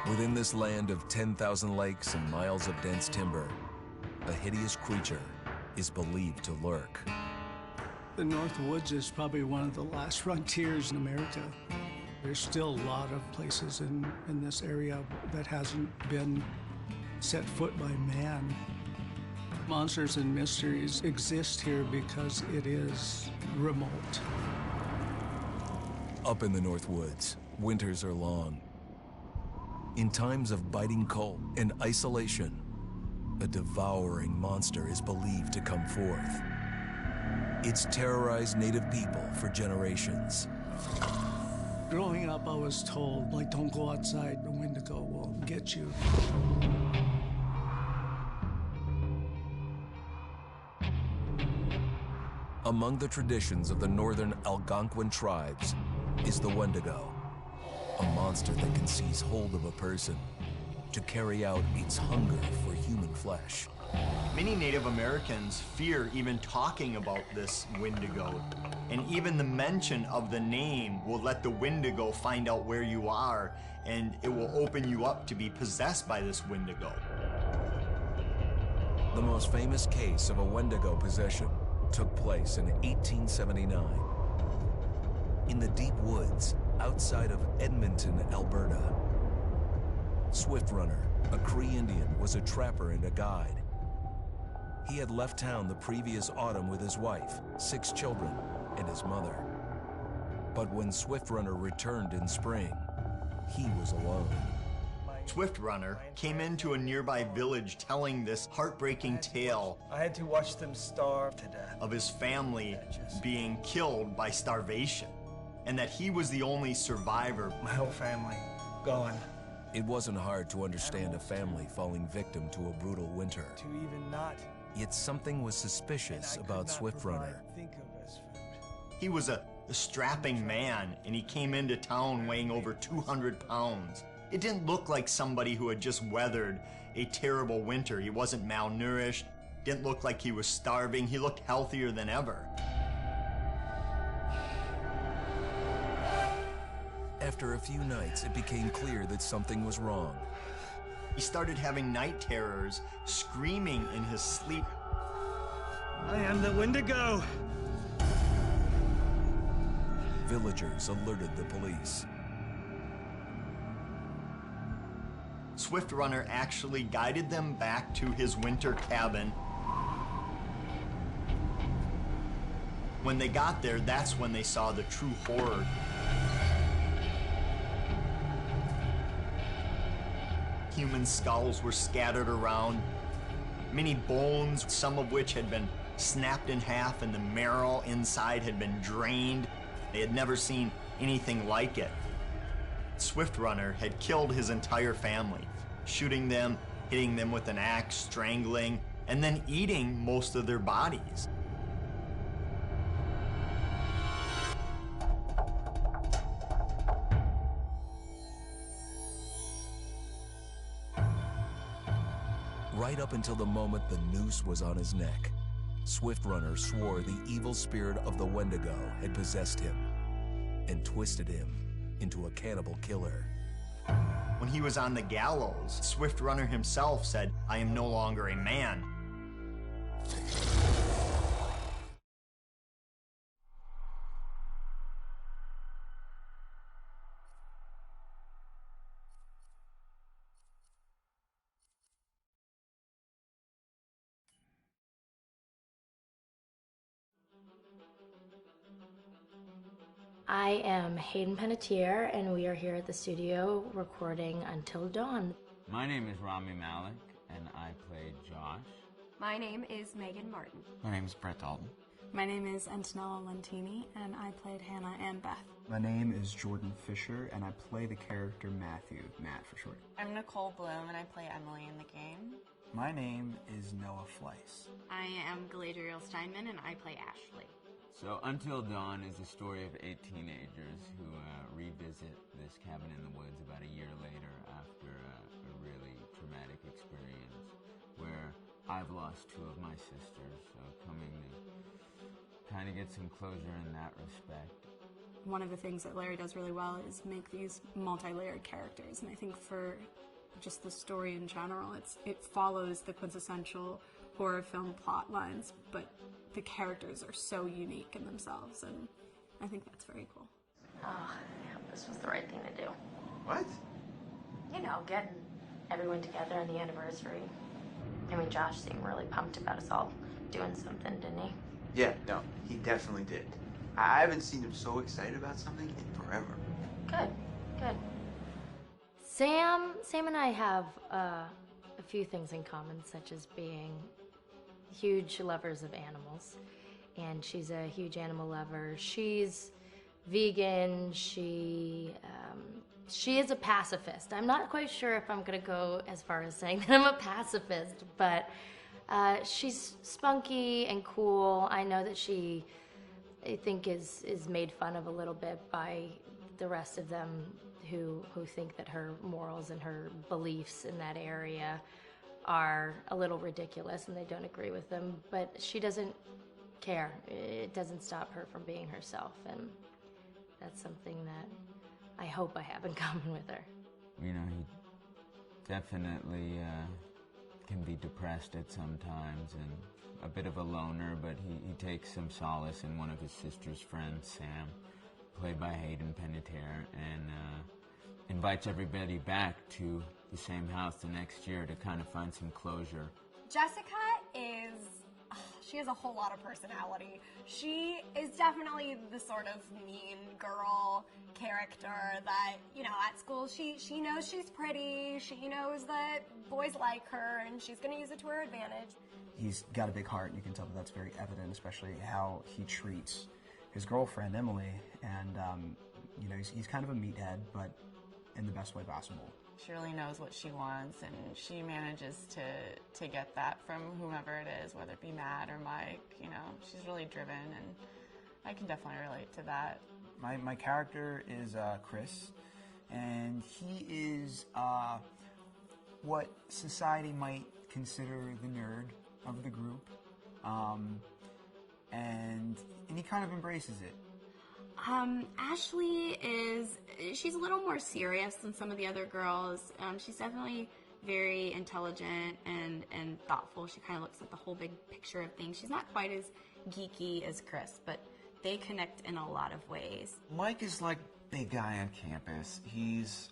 Within this land of 10,000 lakes and miles of dense timber, a hideous creature is believed to lurk. The North Woods is probably one of the last frontiers in America. There's still a lot of places in this area that hasn't been set foot by man. Monsters and mysteries exist here because it is remote. Up in the North Woods, winters are long. In times of biting cold and isolation, a devouring monster is believed to come forth. It's terrorized native people for generations. Growing up, I was told, like, don't go outside, the Wendigo will get you. Among the traditions of the northern Algonquin tribes is the Wendigo, a monster that can seize hold of a person to carry out its hunger for human flesh. Many Native Americans fear even talking about this Wendigo, and even the mention of the name will let the Wendigo find out where you are, and it will open you up to be possessed by this Wendigo. The most famous case of a Wendigo possession took place in 1879. In the deep woods outside of Edmonton, Alberta. Swift Runner, a Cree Indian, was a trapper and a guide. He had left town the previous autumn with his wife, 6 children, and his mother. But when Swift Runner returned in spring, he was alone. Swift Runner came into a nearby village telling this heartbreaking tale. I had to watch them starve to death. Of his family being killed by starvation, and that he was the only survivor. My whole family gone. It wasn't hard to understand a family falling victim to a brutal winter. To even not. Yet something was suspicious about Swift Runner. He was a strapping man, and he came into town weighing over 200 pounds. It didn't look like somebody who had just weathered a terrible winter. He wasn't malnourished, didn't look like he was starving. He looked healthier than ever. After a few nights, it became clear that something was wrong. He started having night terrors, screaming in his sleep. I am the Wendigo! Villagers alerted the police. Swift Runner actually guided them back to his winter cabin. When they got there, that's when they saw the true horror. Human skulls were scattered around, many bones, some of which had been snapped in half, and the marrow inside had been drained. They had never seen anything like it. Swift Runner had killed his entire family, shooting them, hitting them with an axe, strangling, and then eating most of their bodies. Right up until the moment the noose was on his neck, Swift Runner swore the evil spirit of the Wendigo had possessed him and twisted him into a cannibal killer. When he was on the gallows, Swift Runner himself said, "I am no longer a man." I am Hayden Panettiere, and we are here at the studio recording Until Dawn. My name is Rami Malek, and I play Josh. My name is Megan Martin. My name is Brett Dalton. My name is Antonella Lentini, and I played Hannah and Beth. My name is Jordan Fisher, and I play the character Matthew, Matt for short. I'm Nicole Bloom, and I play Emily in the game. My name is Noah Fleiss. I am Galadriel Steinman, and I play Ashley. So Until Dawn is the story of 8 teenagers who revisit this cabin in the woods about a year later after a really traumatic experience where I've lost 2 of my sisters, so coming to kind of get some closure in that respect. one of the things that Larry does really well is make these multi-layered characters, and I think for just the story in general, it follows the quintessential horror film plot lines, but the characters are so unique in themselves, and I think that's very cool. Oh, yeah, this was the right thing to do. What? You know, getting everyone together on the anniversary. I mean, Josh seemed really pumped about us all doing something, didn't he? Yeah, no, he definitely did. I haven't seen him so excited about something in forever. Good, good. Sam and I have a few things in common, such as being huge lovers of animals, and she's a huge animal lover. She's vegan. She is a pacifist. I'm not quite sure if I'm gonna go as far as saying that I'm a pacifist, but she's spunky and cool. I know that she, I think, is made fun of a little bit by the rest of them who think that her morals and her beliefs in that area are a little ridiculous and they don't agree with them, but she doesn't care. It doesn't stop her from being herself, and that's something that I hope I have in common with her. You know, he definitely can be depressed at some times and a bit of a loner, but he takes some solace in one of his sister's friends, Sam, played by Hayden Panettiere, and invites everybody back to the same house the next year to kind of find some closure. Jessica she has a whole lot of personality. She is definitely the sort of mean girl character that, you know, at school she knows she's pretty, she knows that boys like her, and she's going to use it to her advantage. He's got a big heart, and you can tell that that's very evident, especially how he treats his girlfriend, Emily, and, you know, he's kind of a meathead, but in the best way possible. She really knows what she wants, and she manages to get that from whomever it is, whether it be Matt or Mike. You know, she's really driven, and I can definitely relate to that. My character is Chris, and he is what society might consider the nerd of the group, and he kind of embraces it. Ashley she's a little more serious than some of the other girls. She's definitely very intelligent and thoughtful. She kind of looks at the whole big picture of things. She's not quite as geeky as Chris, but they connect in a lot of ways. Mike is like big guy on campus. He's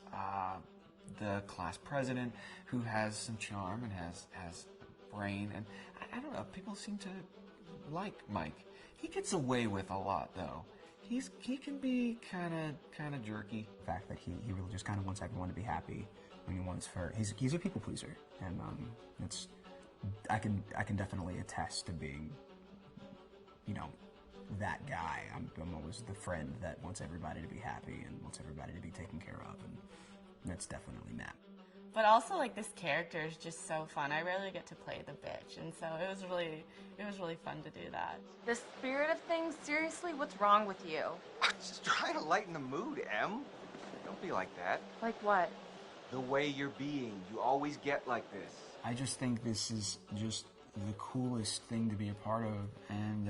the class president who has some charm and has brain, and I don't know, people seem to like Mike. He gets away with a lot, though. He can be kind of jerky. The fact that he really just kind of wants everyone to be happy. When he wants he's a people pleaser, and I can definitely attest to being, you know, that guy. I'm always the friend that wants everybody to be happy and wants everybody to be taken care of, and that's definitely Matt. But also, like, this character is just so fun. I rarely get to play the bitch, and so it was really fun to do that. The spirit of things, seriously, what's wrong with you? I'm just trying to lighten the mood, Em. Don't be like that. Like what? The way you're being. You always get like this. I just think this is just the coolest thing to be a part of, and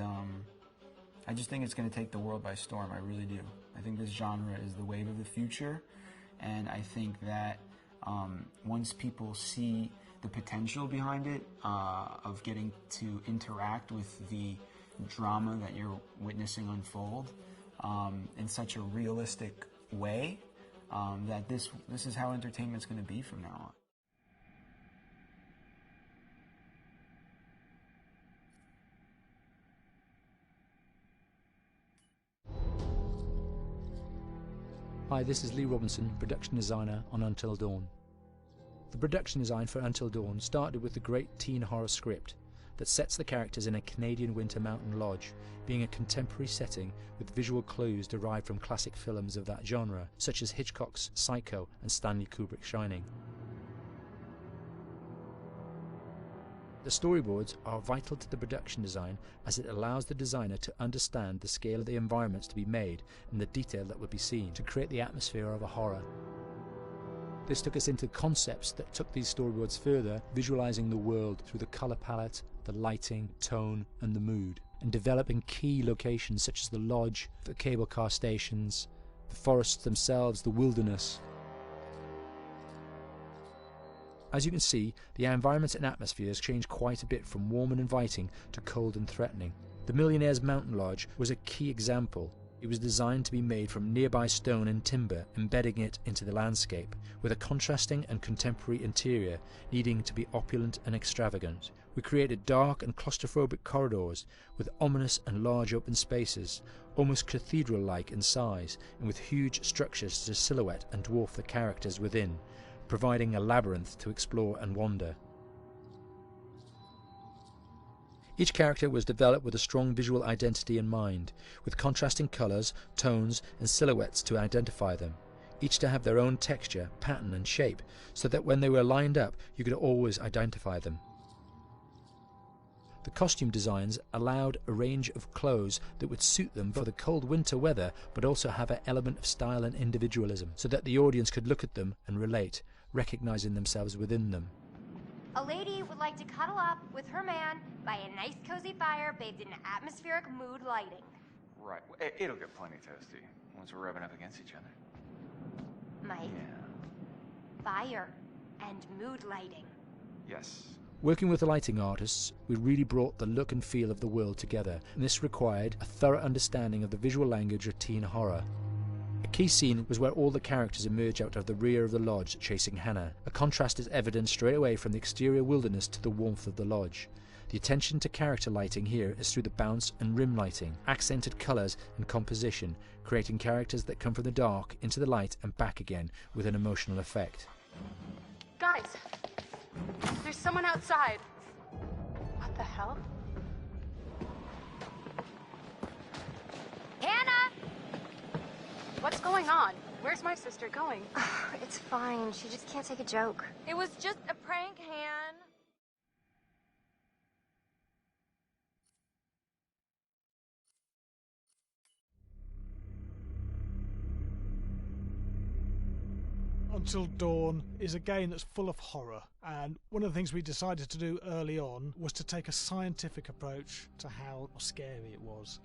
I just think it's going to take the world by storm. I really do. I think this genre is the wave of the future, and I think that once people see the potential behind it, of getting to interact with the drama that you're witnessing unfold in such a realistic way, that this is how entertainment's going to be from now on. Hi, this is Lee Robinson, production designer on Until Dawn. The production design for Until Dawn started with the great teen horror script that sets the characters in a Canadian winter mountain lodge, being a contemporary setting with visual clues derived from classic films of that genre, such as Hitchcock's Psycho and Stanley Kubrick's Shining. The storyboards are vital to the production design, as it allows the designer to understand the scale of the environments to be made and the detail that would be seen to create the atmosphere of a horror. This took us into concepts that took these storyboards further, visualizing the world through the color palette the lighting, tone, and the mood, and developing key locations such as the lodge, the cable car stations, the forests themselves, the wilderness. As you can see, the environment and atmospheres change quite a bit from warm and inviting to cold and threatening. The Millionaire's Mountain Lodge was a key example. It was designed to be made from nearby stone and timber, embedding it into the landscape, with a contrasting and contemporary interior needing to be opulent and extravagant. We created dark and claustrophobic corridors with ominous and large open spaces, almost cathedral-like in size, and with huge structures to silhouette and dwarf the characters within, providing a labyrinth to explore and wander. Each character was developed with a strong visual identity in mind, with contrasting colours, tones and silhouettes to identify them, each to have their own texture, pattern and shape, so that when they were lined up you could always identify them. The costume designs allowed a range of clothes that would suit them for the cold winter weather, but also have an element of style and individualism, so that the audience could look at them and relate, recognising themselves within them. A lady would like to cuddle up with her man by a nice cozy fire bathed in atmospheric mood lighting. Right. It'll get plenty toasty once we're rubbing up against each other. Mike? Yeah. Fire and mood lighting. Yes. Working with the lighting artists, we really brought the look and feel of the world together, and this required a thorough understanding of the visual language of teen horror. A key scene was where all the characters emerge out of the rear of the lodge chasing Hannah. A contrast is evident straight away from the exterior wilderness to the warmth of the lodge. The attention to character lighting here is through the bounce and rim lighting, accented colours and composition, creating characters that come from the dark into the light and back again with an emotional effect. Guys, there's someone outside. What the hell? Hannah! What's going on? Where's my sister going? It's fine. She just can't take a joke. It was just a prank, Han. Until Dawn is a game that's full of horror, and one of the things we decided to do early on was to take a scientific approach to how scary it was.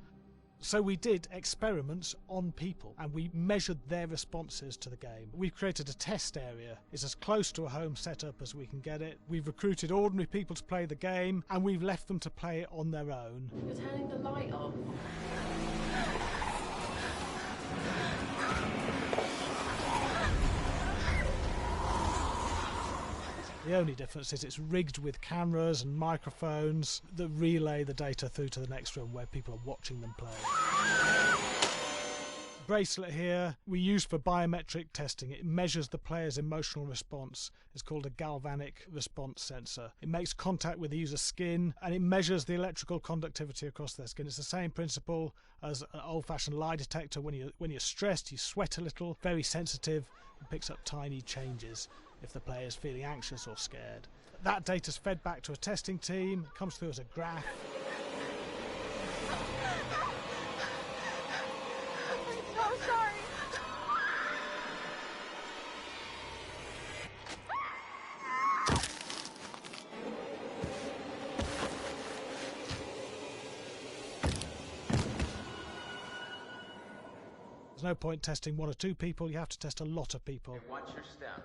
So we did experiments on people and we measured their responses to the game. We've created a test area. It's as close to a home setup as we can get it. We've recruited ordinary people to play the game and we've left them to play it on their own. You're turning the light off. The only difference is it's rigged with cameras and microphones that relay the data through to the next room where people are watching them play. Bracelet here we use for biometric testing. It measures the player's emotional response. It's called a galvanic response sensor. It makes contact with the user's skin and it measures the electrical conductivity across their skin. It's the same principle as an old-fashioned lie detector. When you're stressed, you sweat a little, very sensitive. It picks up tiny changes if the player is feeling anxious or scared. That data's fed back to a testing team, it comes through as a graph. I'm so sorry. There's no point testing one or two people, you have to test a lot of people. Okay, what's your step?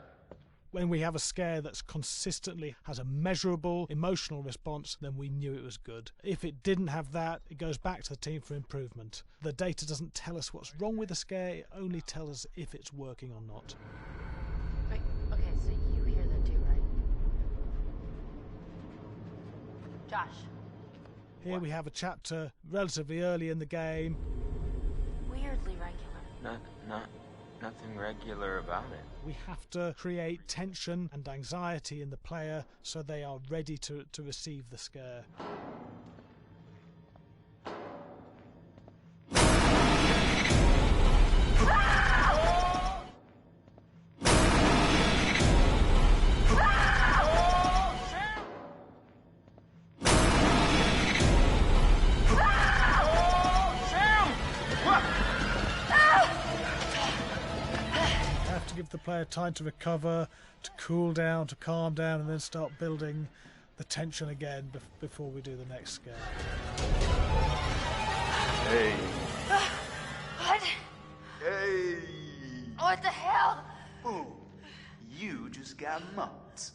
When we have a scare that's consistently has a measurable emotional response, then we knew it was good. If it didn't have that, it goes back to the team for improvement. The data doesn't tell us what's wrong with the scare, it only tells us if it's working or not. Wait, okay, so you hear that too, right? Josh. Here we have a chapter relatively early in the game. Weirdly regular. Nothing regular about it. We have to create tension and anxiety in the player so they are ready to receive the scare. Give the player time to recover, to cool down, to calm down, and then start building the tension again before we do the next scare. Hey. What? Hey! What the hell? Boom. You just got mugged.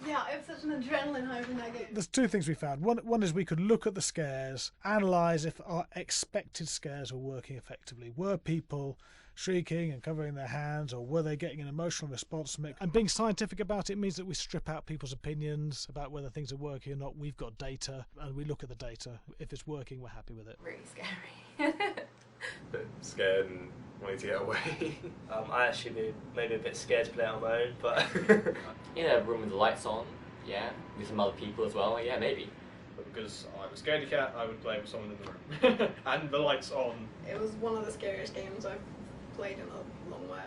Yeah, I have such an adrenaline high from that game. There's two things we found. One is we could look at the scares, analyse if our expected scares were working effectively. Were people shrieking and covering their hands, or were they getting an emotional response from it? And being scientific about it means that we strip out people's opinions about whether things are working or not. We've got data, and we look at the data. If it's working, we're happy with it. Very scary. Bit scared and wanting to get away. I actually be maybe a bit scared to play it on my own, but in a room with the lights on, yeah, with some other people as well, yeah, maybe. But because I'm a scaredy cat, I would play with someone in the room. And the lights on. It was one of the scariest games I've played in a long while.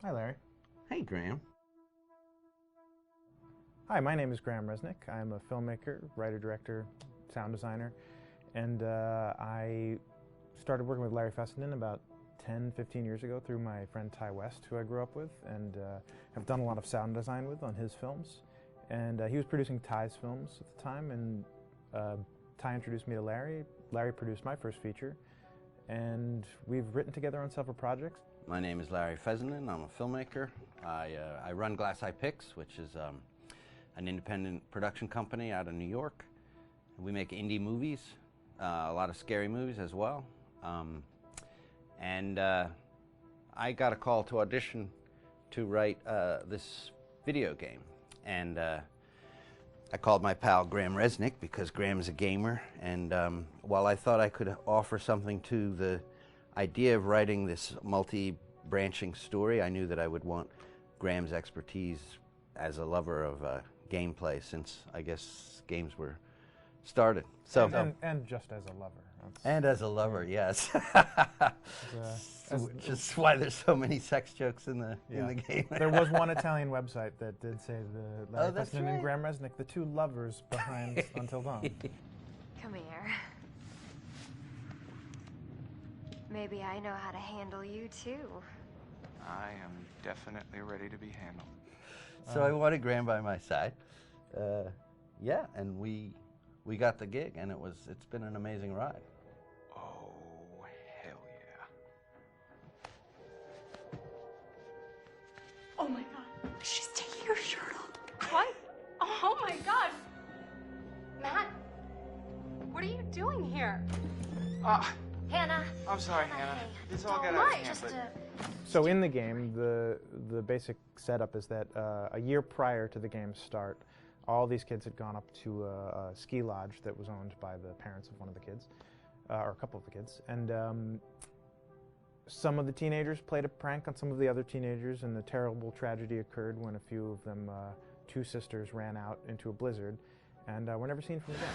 Hi, Larry. Hey, Graham. Hi, my name is Graham Resnick. I'm a filmmaker, writer, director, sound designer, and I started working with Larry Fessenden about 10, 15 years ago through my friend Ty West, who I grew up with, and have done a lot of sound design with on his films. And he was producing Ty's films at the time, and Ty introduced me to Larry. Larry produced my first feature, and we've written together on several projects. My name is Larry Fessenden. I'm a filmmaker. I run Glass Eye Pix, which is an independent production company out of New York. We make indie movies, a lot of scary movies as well. And I got a call to audition to write this video game. And I called my pal Graham Resnick because Graham is a gamer. And while I thought I could offer something to the idea of writing this multi-branching story, I knew that I would want Graham's expertise as a lover of gameplay, since I guess games were started. So and just as a lover. And as a lover, yes. Just why there's so many sex jokes in the game. There was one Italian website that did say the Larry that's Fessenden right. and Graham Resnick, the two lovers behind Until Dawn. Come here. Maybe I know how to handle you too. I am definitely ready to be handled. So I wanted Graham by my side. Yeah, and we got the gig, and it's been an amazing ride. Oh, hell yeah. Oh my god. She's taking her shirt off. What? Oh my god. Matt, what are you doing here? Hannah. I'm sorry, Hannah. It's all got out of hand, but... So in the game, the basic setup is that a year prior to the game's start, all these kids had gone up to a ski lodge that was owned by the parents of one of the kids, or a couple of the kids, and some of the teenagers played a prank on some of the other teenagers, and the terrible tragedy occurred when a few of them, two sisters, ran out into a blizzard, and were never seen from again.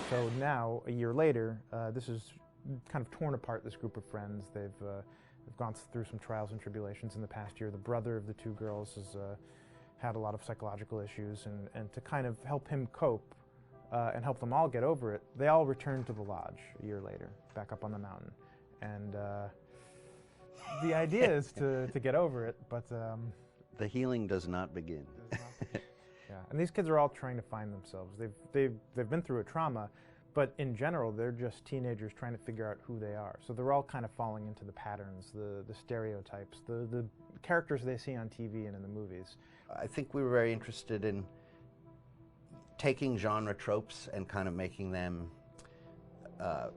So now, a year later, this is kind of torn apart, this group of friends. They've gone through some trials and tribulations in the past year. The brother of the two girls has had a lot of psychological issues, and to kind of help him cope and help them all get over it, they all returned to the lodge a year later, back up on the mountain. And the idea is to get over it, but... the healing does not begin. Yeah, and these kids are all trying to find themselves. They've been through a trauma, but in general, they're just teenagers trying to figure out who they are. So they're all kind of falling into the patterns, the stereotypes, the characters they see on TV and in the movies. I think we were very interested in taking genre tropes and kind of making them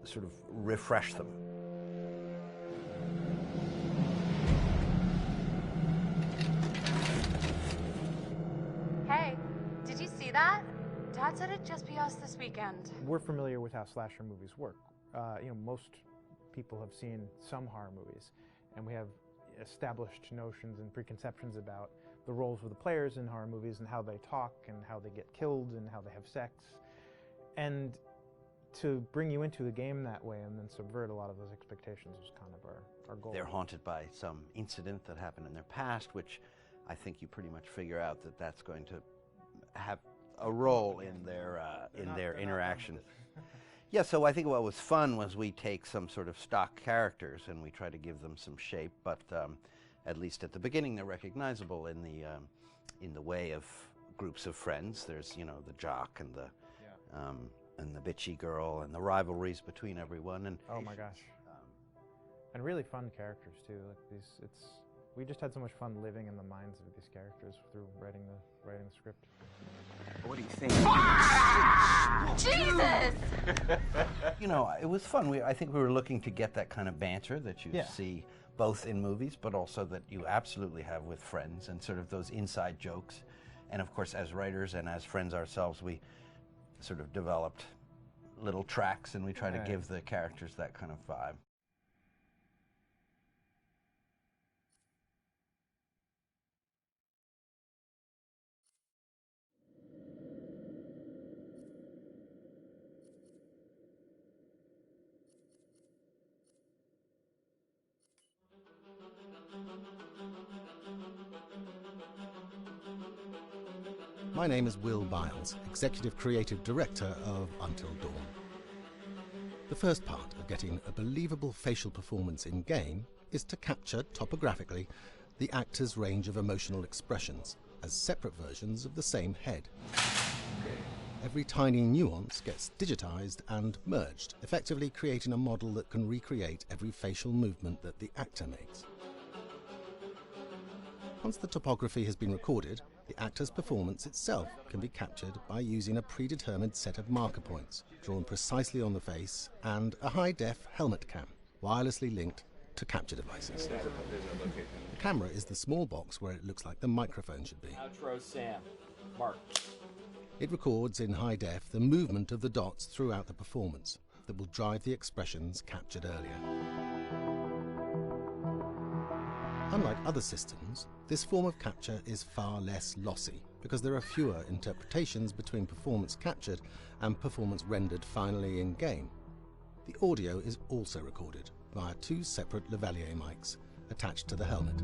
sort of refresh them. Hey, did you see that? Dad said it'd just be us this weekend. We're familiar with how slasher movies work. Most people have seen some horror movies, and we have established notions and preconceptions about the roles of the players in horror movies and how they talk and how they get killed and how they have sex. And to bring you into the game that way and then subvert a lot of those expectations was kind of our goal. They're haunted by some incident that happened in their past, which I think you pretty much figure out that that's going to have a role in their interaction. Yeah, so I think what was fun was we take some sort of stock characters and we try to give them some shape, but at least at the beginning they're recognizable in the way of groups of friends. There's the jock and the bitchy girl and the rivalries between everyone. And oh my gosh, and really fun characters too. Like we just had so much fun living in the minds of these characters through writing the script. What do you think? Jesus! It was fun. I think we were looking to get that kind of banter that you Yeah. see both in movies, but also that you absolutely have with friends, and sort of those inside jokes. And of course, as writers and as friends ourselves, we sort of developed little tracks, and we try to give the characters that kind of vibe. My name is Will Biles, Executive Creative Director of Until Dawn. The first part of getting a believable facial performance in-game is to capture, topographically, the actor's range of emotional expressions as separate versions of the same head. Every tiny nuance gets digitized and merged, effectively creating a model that can recreate every facial movement that the actor makes. Once the topography has been recorded, the actor's performance itself can be captured by using a predetermined set of marker points drawn precisely on the face and a high-def helmet cam, wirelessly linked to capture devices. The camera is the small box where it looks like the microphone should be. Outro Sam. Mark. It records in high def the movement of the dots throughout the performance that will drive the expressions captured earlier. Unlike other systems, this form of capture is far less lossy because there are fewer interpretations between performance captured and performance rendered finally in-game. The audio is also recorded via two separate lavalier mics attached to the helmet.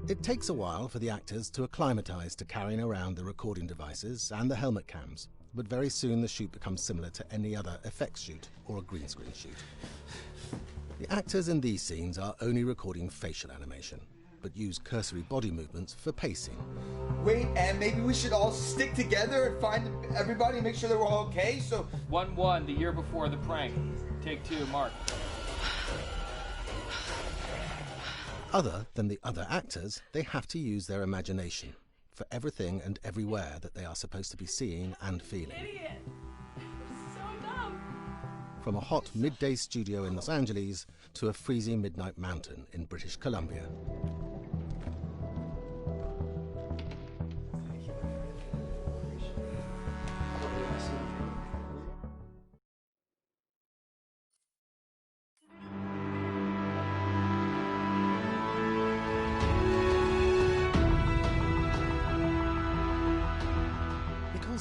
It takes a while for the actors to acclimatise to carrying around the recording devices and the helmet cams, but very soon the shoot becomes similar to any other effects shoot or a green screen shoot. The actors in these scenes are only recording facial animation, but use cursory body movements for pacing. Wait, and maybe we should all stick together and find everybody and make sure that we're all okay, so... 1-1, the year before the prank. Take 2, Mark. Other than the other actors, they have to use their imagination for everything and everywhere that they are supposed to be seeing and feeling. Idiot! So dumb! From a hot midday studio in Los Angeles to a freezing midnight mountain in British Columbia.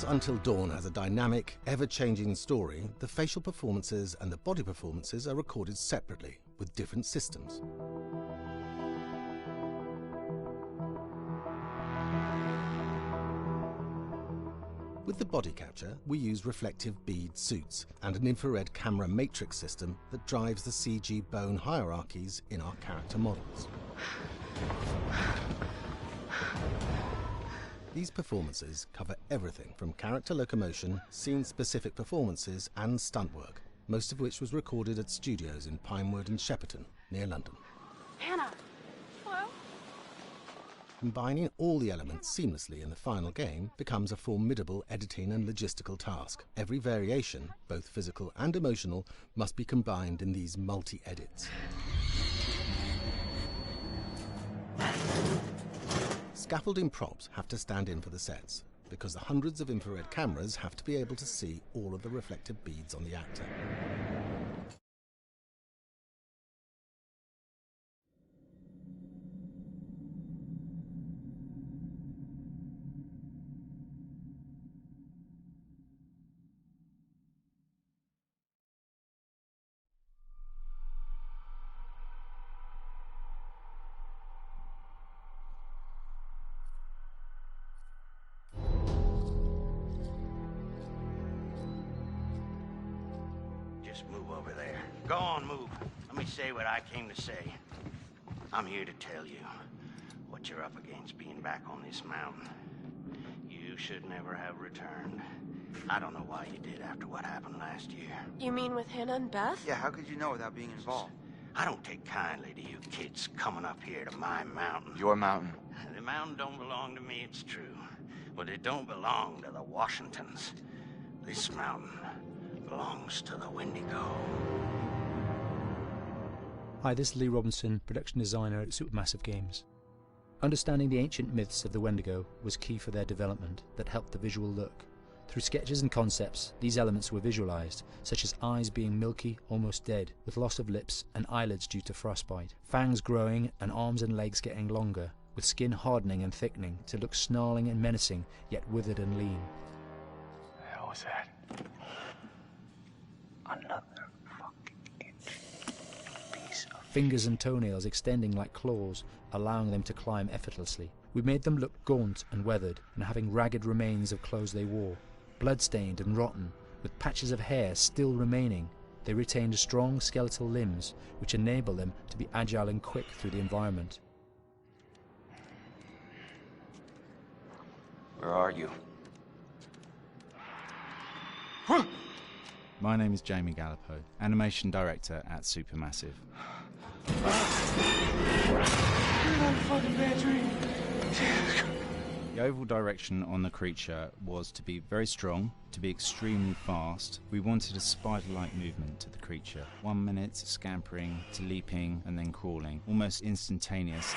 Until Dawn has a dynamic, ever-changing story, the facial performances and the body performances are recorded separately, with different systems. With the body capture, we use reflective bead suits and an infrared camera matrix system that drives the CG bone hierarchies in our character models. These performances cover everything from character locomotion, scene-specific performances and stunt work, most of which was recorded at studios in Pinewood and Shepperton, near London. Hannah! Hello? Combining all the elements seamlessly in the final game becomes a formidable editing and logistical task. Every variation, both physical and emotional, must be combined in these multi-edits. Scaffolding props have to stand in for the sets, because the hundreds of infrared cameras have to be able to see all of the reflected beads on the actor. Move over there. Go on, move. Let me say what I came to say. I'm here to tell you what you're up against being back on this mountain. You should never have returned. I don't know why you did after what happened last year. You mean with Hannah and Beth? Yeah, how could you know without being involved? I don't take kindly to you kids coming up here to my mountain. Your mountain. The mountain don't belong to me, it's true. But it don't belong to the Washingtons. This mountain belongs to the Wendigo. Hi, this is Lee Robinson, production designer at Supermassive Games. Understanding the ancient myths of the Wendigo was key for their development that helped the visual look. Through sketches and concepts, these elements were visualized, such as eyes being milky, almost dead, with loss of lips and eyelids due to frostbite, fangs growing and arms and legs getting longer, with skin hardening and thickening to look snarling and menacing, yet withered and lean. The hell was that? Another fucking piece of... Fingers and toenails extending like claws, allowing them to climb effortlessly. We made them look gaunt and weathered, and having ragged remains of clothes they wore. Blood-stained and rotten, with patches of hair still remaining, they retained strong skeletal limbs, which enable them to be agile and quick through the environment. Where are you? My name is Jamie Gallipo, animation director at Supermassive. The overall direction on the creature was to be very strong, to be extremely fast. We wanted a spider-like movement to the creature. 1 minute scampering to leaping and then crawling, almost instantaneous.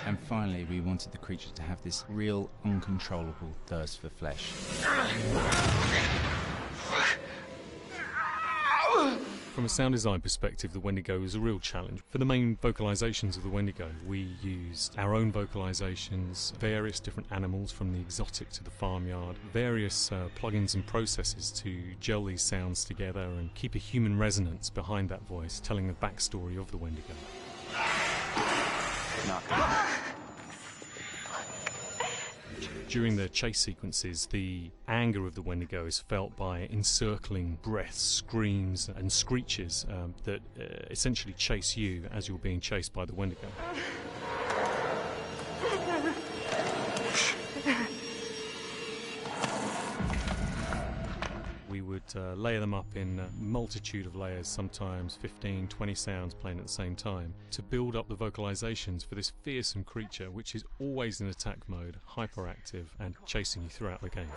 And finally, we wanted the creature to have this real, uncontrollable thirst for flesh. From a sound design perspective, the Wendigo is a real challenge. For the main vocalizations of the Wendigo, we used our own vocalizations, various different animals from the exotic to the farmyard, various plugins and processes to gel these sounds together and keep a human resonance behind that voice, telling the backstory of the Wendigo. During the chase sequences, the anger of the Wendigo is felt by encircling breaths, screams and screeches that essentially chase you as you're being chased by the Wendigo. We would layer them up in a multitude of layers, sometimes 15, 20 sounds playing at the same time, to build up the vocalizations for this fearsome creature which is always in attack mode, hyperactive and chasing you throughout the game.